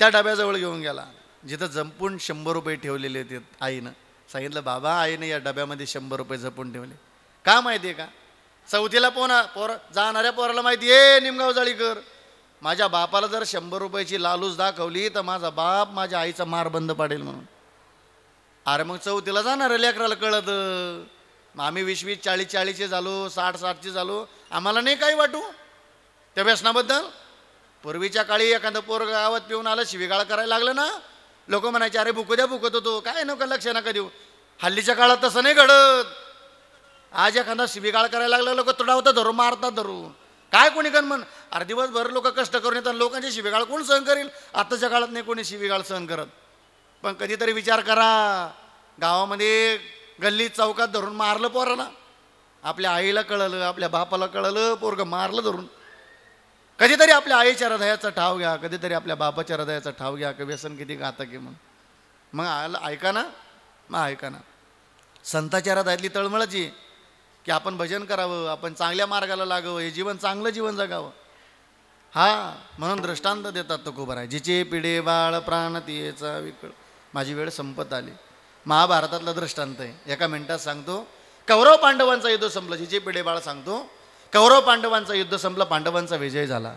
त्या डब्याजवळ घेऊन गेला जिथं जपून 100 रुपये ठेवलेले होते. आईनं सांगितलं, बाबा आईनं या डब्यामध्ये 100 रुपये जपून ठेवले. का माहिती आहे का? चौथीला जाणाऱ्या पोराला माहिती आहे, निमगाव जाळीकर, माझ्या बापाला जर 100 रुपयाची लालूच दाखवली तर माझा बाप माझ्या आईचा मार बंद पाडेल म्हणून. अरे मग चौथीला जाणार लेकराला कळत. आम्ही 20-20, 40-40चे झालो, 60-60चे झालो, आम्हाला नाही काही वाटू त्या व्यसनाबद्दल. पूर्वीच्या काळी एखादं पोरं गावात पिऊन आलं, शिवीगाळ करायला लागलं ना, लोक म्हणायचे, अरे भुको द्या भुकत होतो, काय नका लक्ष नका देऊ. हल्लीच्या काळात तसं नाही घडत. आज एखादा शिवीगाळ करायला लागला, लोक तुडावतात धरून, मारतात धरून. काय कोणी कन म्हण, अरे दिवसभर लोक कष्ट करून येतात, लोकांची शिवीगाळ कोण सहन करेल? आताच्या काळात नाही कोणी शिवीगाळ सहन करत. पण कधीतरी विचार करा, गावामध्ये गल्लीत चौकात धरून मारलं पोराला, आपल्या आईला कळलं, आपल्या बापाला कळलं, पोरगं मारलं धरून. कधीतरी आपल्या आईच्या हृदयाचा ठाव घ्या, कधीतरी आपल्या बापाच्या हृदयाचा ठाव घ्या, की व्यसन किती घातक आहे म्हणून. मग ऐका ना, मग ऐका ना, संताच्या हृदयातली तळमळची की आपण भजन करावं, आपण चांगल्या मार्गाला लागावं, हे जीवन चांगलं जीवन जगावं. हा म्हणून दृष्टांत देतात तुकोबाराय, जिचे पिढे बाळ प्राण तियेचा विकळ. माझी वेळ संपत आली. महाभारतातला दृष्टांत आहे, एका मिनिटात सांगतो. कौरव पांडवांचा युद्ध संपलं, जिचे पिढे बाळ सांगतो. कौरव पांडवांचा युद्ध संपलं, पांडवांचा विजय झाला.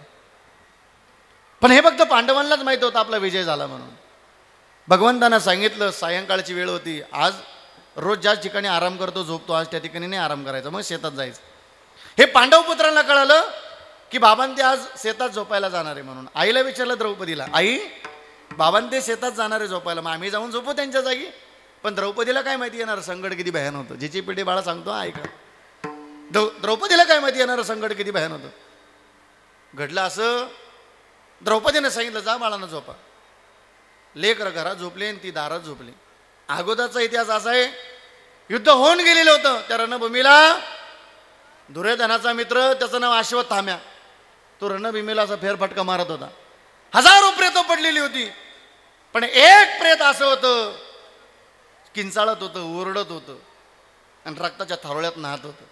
पण हे फक्त पांडवांनाच माहिती होतं आपला विजय झाला म्हणून. भगवंतानं सांगितलं, सायंकाळची वेळ होती, आज रोज ज्या ठिकाणी आराम करतो झोपतो, आज त्या ठिकाणी नाही आराम करायचा, मग शेतात जायचं. हे पांडव पुत्रांना कळालं की बाबांते आज शेतात झोपायला जाणार आहे म्हणून. आईला विचारलं द्रौपदीला, आई बाबांते शेतात जाणार आहे झोपायला, मग आम्ही जाऊन झोपू त्यांच्या जागी. पण द्रौपदीला काय माहिती येणार संकट किती भयान होतं. जिची पिढी बाळा सांगतो ऐका, द्रौपदीला काय माहिती येणार संकट किती भयान होतं. घडलं असं, द्रौपदीने सांगितलं, जा बाळांना झोपा. लेकर घरात झोपले आणि ती दारात झोपली. अगोदरचा इतिहास असा आहे, युद्ध होऊन गेलेलं होतं. त्या रणभूमीला दुर्योधनाचा मित्र, त्याचं नाव अश्वत्थाम्या, तो रणभूमीला असा फेरफटका मारत होता. 1000 प्रेत पडलेली होती, पण एक प्रेत असं होतं, किंचाळत होतं, ओरडत होतं आणि रक्ताच्या थारोळ्यात नाहत होतं.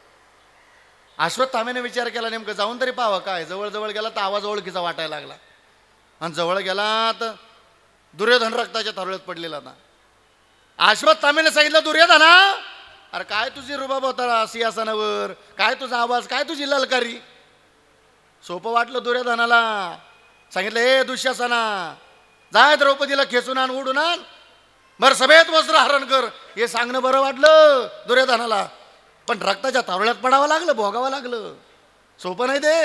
अश्वत्थाम्याने विचार केला, नेमकं जाऊन तरी पाहावं काय. जवळ गेला तर आवाज ओळखीचा वाटायला लागला, आणि जवळ गेला तर दुर्योधन रक्ताच्या थारोळ्यात पडलेला होता. अश्वत्थाम्याने सांगितलं, दुर्योधना, अरे काय तुझी रुबाब होता सिंहासनावर, काय तुझा आवाज, काय तुझी ललकारी. सोपं वाटलं दुर्योधनाला. सांगितलं, हे दुःशासना, जाय द्रौपदीला खेचून आण, उडून आण, बरं सभेत वस्त्र हरण कर. हे सांगणं बरं वाटलं दुर्योधनाला, पण रक्ताच्या थारोळ्यात पडावं लागलं, भोगावं लागलं. सोपं नाही ते.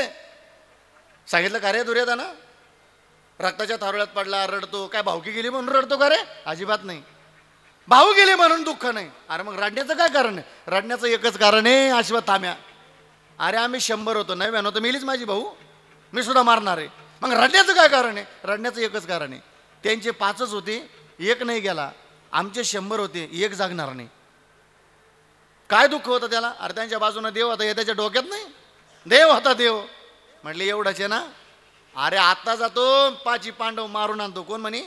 सांगितलं का रे दुर्योधना, रक्ताच्या थारोळ्यात पडला रडतो, काय भावकी गेली म्हणून रडतो का रे? अजिबात नाही. भाऊ गेले म्हणून दुःख नाही. अरे मग रडण्याचं काय कारण आहे? रडण्याचं एकच कारण आहे, अश्वत्थाम्या. अरे आम्ही 100 होतो, नाही म्हणतो मेलीच माझी भाऊ, मी सुद्धा मारणार आहे. मग रडण्याचं काय कारण आहे? रडण्याचं एकच कारण आहे, त्यांचे 5च होते, एक नाही गेला. आमचे 100 होते, एक जागणार नाही. काय दुःख होतं त्याला? अरे त्यांच्या बाजूने देव होता, हे त्याच्या डोक्यात नाही. देव होता देव. म्हटले एवढंच आहे ना? अरे आता जातो 5 पांडव मारून आणतो. कोण म्हणे?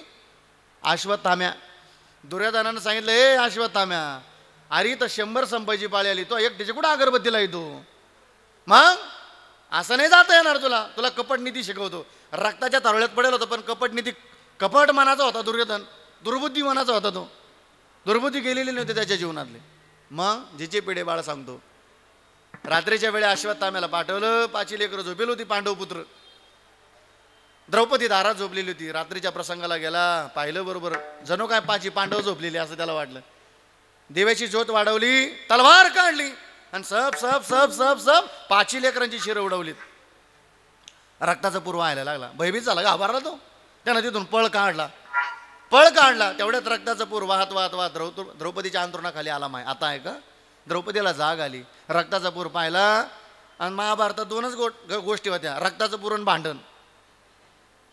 अश्वत्थाम्या. दुर्योधनानं सांगितलं, ए अश्वत्थाम्या, अरे तर 100 संपायची पाळी आली, तो एकट्याची कुठं अगरबत्तीला येतो? मग असं नाही जाता येणार तुला. तुला कपटनीती शिकवतो. रक्ताच्या तारळ्यात पडेल होतं, पण कपटनीती, कपट मनाचा होता दुर्योधन, दुर्बुद्धी मनाचा होता तो. दुर्बुद्धी गेलेली नव्हती त्याच्या जीवनातले. मग जिचे पिढे बाळ सांगतो, रात्रीच्या वेळी अश्वत्थाम्याला पाठवलं. 5 लेकरं झोपेल होती, पांडवपुत्र. द्रौपदी दारात झोपलेली होती. रात्रीच्या प्रसंगाला गेला, पाहिलं बरोबर जणू काय 5 पांडव झोपलेली असं त्याला वाटलं. देवाची ज्योत वाढवली, तलवार काढली आणि सब सब सब सब सब 5 लेकरांची शिरं उडवलीत. रक्ताचा पूर व्हायला लागला. भयभीत झाला, घाबरला तो. त्यानं तिथून पळ काढला. तेवढ्यात रक्ताचा पूर वाहत वाहत वाहत द्रौपदीच्या अंतरुणाखाली आला. माय आता आहे का? द्रौपदीला जाग आली. रक्ताचा पूर पाहिला. आणि महाभारतात 2च गोष्टी होत्या, रक्ताचं पूर आणि भांडण.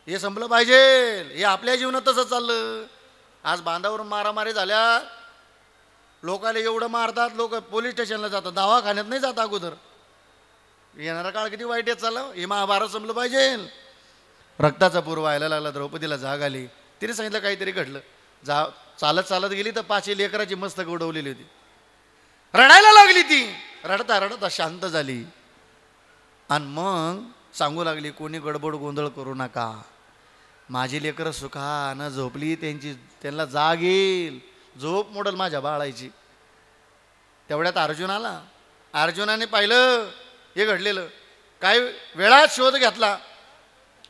हे संपलं पाहिजे. हे आपल्या जीवनात तसंच चाललं. आज बांधावरून मारामारी झाल्या, लोकाला एवढं मारतात, लोक पोलीस स्टेशनला जातात, दवाखान्यात नाही जात अगोदर. येणारा काळ किती वाईट येत चाललं. हे महाभारत संपलं पाहिजे. रक्ताचा पूर व्हायला लागला. द्रौपदीला जाग आली. तिने सांगितलं काहीतरी घडलं. चालत चालत गेली तर 5 लेकराची मस्तक उडवलेली होती. रडायला लागली ती. रडता रडता शांत झाली. आणि मग सांगू लागली, कोणी गडबड गोंधळ करू नका, माझी लेकरं सुखानं झोपली, त्यांना जाग येईल, झोप मोडल माझ्या बाळाची. तेवढ्यात अर्जुन आला. अर्जुनाने पाहिलं हे घडलेलं. काही वेळात शोध घेतला,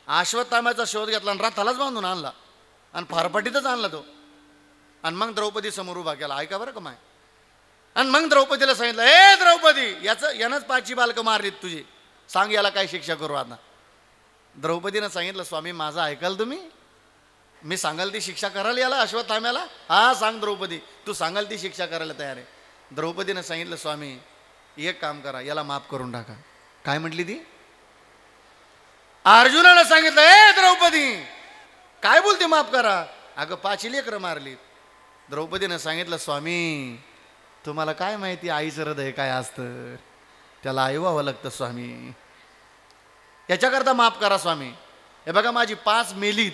अश्वत्थाम्याचा शोध घेतला आणि रथालाच बांधून आणला आणि फारपाटीतच आणला तो. आणि मग द्रौपदी समोर उभा केला. ऐका बरं का माय. आणि मग द्रौपदीला सांगितलं, ए द्रौपदी, यानंच 5 बालकं मारलीत तुझी, सांग याला काय शिक्षा करू आता. द्रौपदीनं सांगितलं, स्वामी माझं ऐकाल तुम्ही? मी सांगाल ती शिक्षा कराल याला, अश्वत्थाम्याला? हा सांग द्रौपदी, तू सांगाल ती शिक्षा करायला तयार आहे. द्रौपदीनं सांगितलं, स्वामी एक काम करा, याला माफ करून टाका. काय म्हटली ती? अर्जुनानं सांगितलं, ए द्रौपदी काय बोलते माफ करा? अगं 5 लेकरं मारली. द्रौपदीनं सांगितलं, स्वामी तुम्हाला काय माहिती आईचं हृदय काय असतं, त्याला आई व्हावं लागतं स्वामी, याच्याकरता माफ करा स्वामी. हे बघा माझी 5 मेलीत,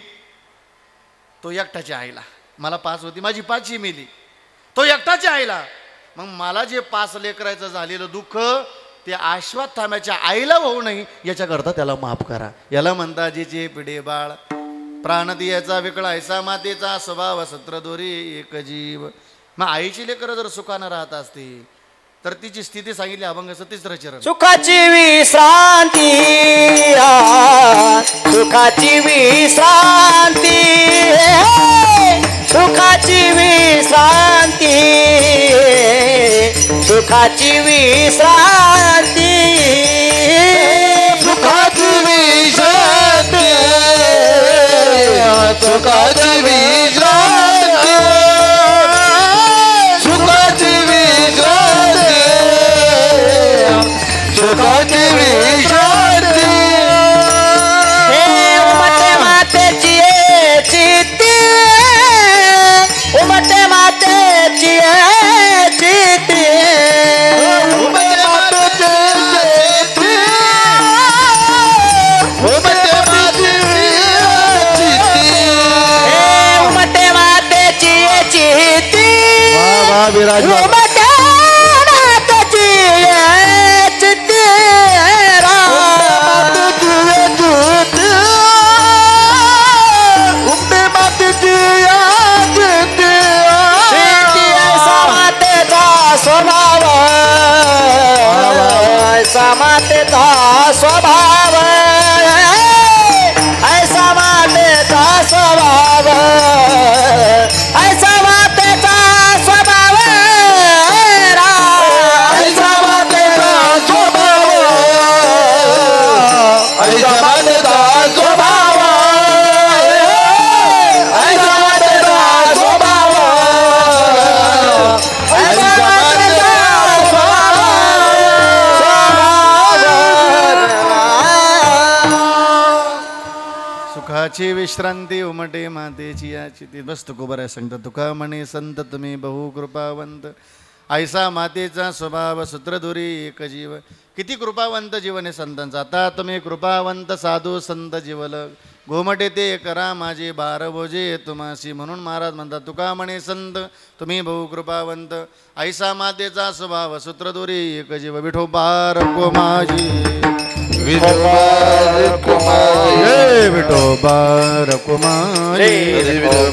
तो एकटाच्या आईला. मला 5 होती, माझी 5ही मेली, तो एकटाच्या आईला. मग मला जे 5 लेकरायचं झालेलं दुःख ते अश्वत्थाम्याच्या आईला होऊ नये याच्याकरता त्याला माफ करा. याला म्हणता जिचे पिढे बाळ, प्राणदियाचा विकळा ऐसा मातेचा स्वभाव सत्र दोरी एक जीव. मग आईची लेकरं जर सुखानं राहत असते तर तिची स्थिती सांगितली अभंगाचं 3रं चरण. सुखाची विश्रांती, सुखाची विश्रांती, सुखाची विश्रांती, सुखाची विश्रांती, सुखाची विश्रांती, सुखाची विश्रांती, सुखाची विश्रांती, सुखाची विश्रांती. हे उमटे मातेची चित्ती, उमटे मातेची चित्ती, उमटे मातेची चित्ती, उमटे मातेची चित्ती, हे उमटे मातेची चित्ती, विराज उमटे मातेची चित्ती, उमटे मातेची चित्ती, चित्ती ऐसा मातेचा स्वभाव, ऐसा मातेचा स्वभाव, ऐसा मातेचा स्वभाव, ऐसा मातेचा स्वभाव, ऐसा मातेचा स्वभाव, पाची विश्रांती उमटे मातेची याची ती बस तुकोबर आहे संत तुका म्हणे संत तुम्ही बहु कृपावंत ऐसा मातेचा स्वभाव सूत्रधुरी एक जीव किती कृपावंत जीवन आहे संतांचं. आता तुम्ही कृपावंत साधू संत जीवल घोमटे ते करा माझे बार भोजे तुम्हासी म्हणून महाराज म्हणतात तुका म्हणे संत तुम्ही बहु कृपावंत ऐसा मातेचा स्वभाव सूत्रधुरी एक जीव विठोबार को माझी विठोबार को माझी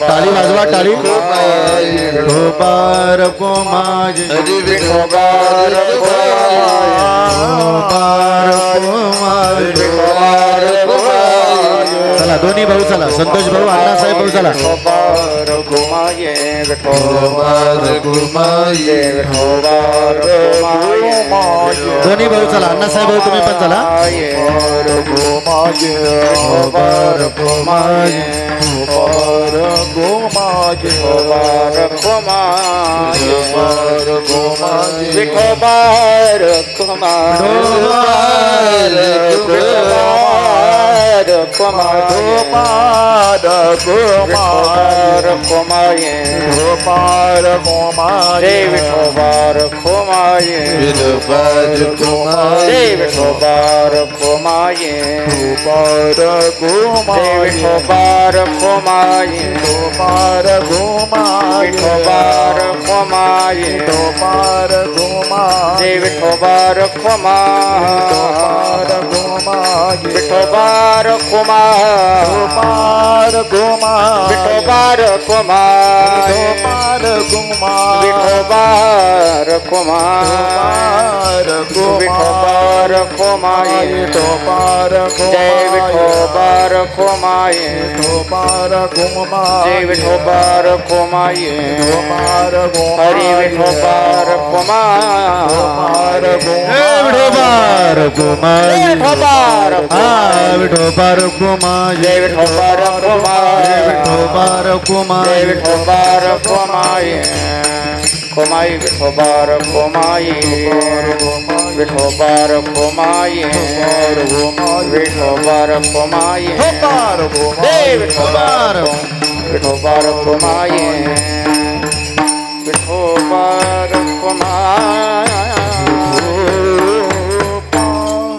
टाळी वाजवा टाळी विठोबार को माझी विठोबार चला दोन्ही भाऊ चला संतोष भाऊ अण्णासाहेब भाऊ चला दोन्ही भाऊ चला अण्णासाहेब भाऊ तुम्ही पण चला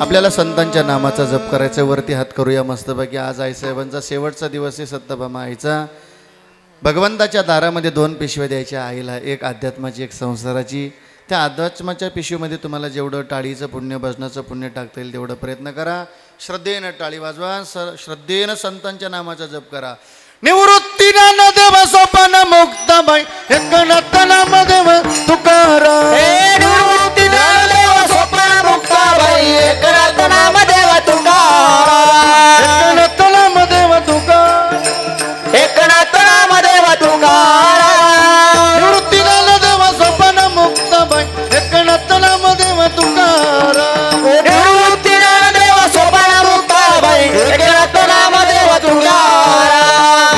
आपल्याला संतांच्या नामाचा जप करायचा. वरती हात करूया मस्तपैकी. आज आईसाहेबांचा शेवटचा दिवस आहे. सत्यभामा आईचा भगवंताच्या दारामध्ये 2 पिशव्या द्यायच्या आईला, एक अध्यात्माची एक संसाराची. त्या अध्यात्माच्या पिशवीमध्ये तुम्हाला जेवढं टाळीचं पुण्य भजनाचं पुण्य टाकता येईल तेवढं प्रयत्न करा. श्रद्धेनं टाळी वाजवा, श्रद्धेनं संतांच्या नामाचा जप करा. निवृत्ती ज्ञानदेव सोपान मुक्ताबाई एकनाथ नामदेव तुकाराम निवृत्ती ज्ञानदेव सोपान मुक्ताबाई एकनाथ नामदेव तुकाराम एकनाथ नामदेव तुकाराम एकनाथ नामदेव तुकाराम निवृत्ती ज्ञानदेव सोपान मुक्ताबाई एकनाथ नामदेव तुकाराम निवृत्ती ज्ञानदेव सोपान मुक्ताबाई एकनाथ नामदेव तुकाराम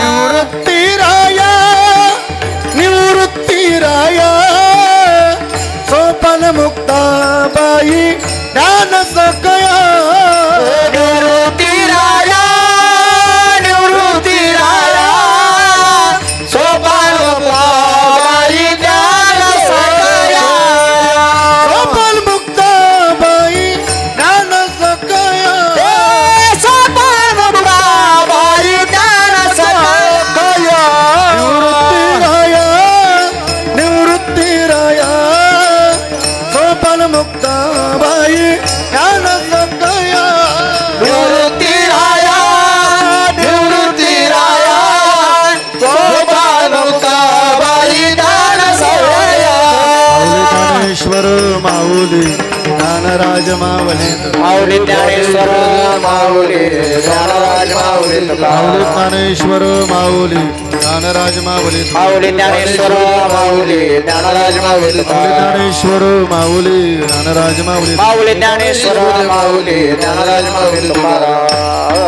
सोपान मुक्ताबाई ज्ञान सकया निवृत्ती राया सोपान मुक्ताबाई ज्ञान सकया सोपान मुक्ताबाई ज्ञान सकया सोपान मुक्ताबाई ज्ञान सकया निवृत्ती राया सोपान मुक्ताबाई ज्ञान सकया निवृत्ती राया सोपान मुक्ताबाई ज्ञान सकया ज्ञानेश्वर माऊली ज्ञानराज मावले माऊली ज्ञानेश्वर माऊली ज्ञानराज माऊली माऊली ज्ञानेश्वर माऊली ज्ञानराज माऊली माऊली ज्ञानेश्वर माऊली ज्ञानराज माऊली ज्ञानेश्वर माऊली ज्ञानराज माऊली माऊली ज्ञानेश्वर माऊली ज्ञानराज माऊली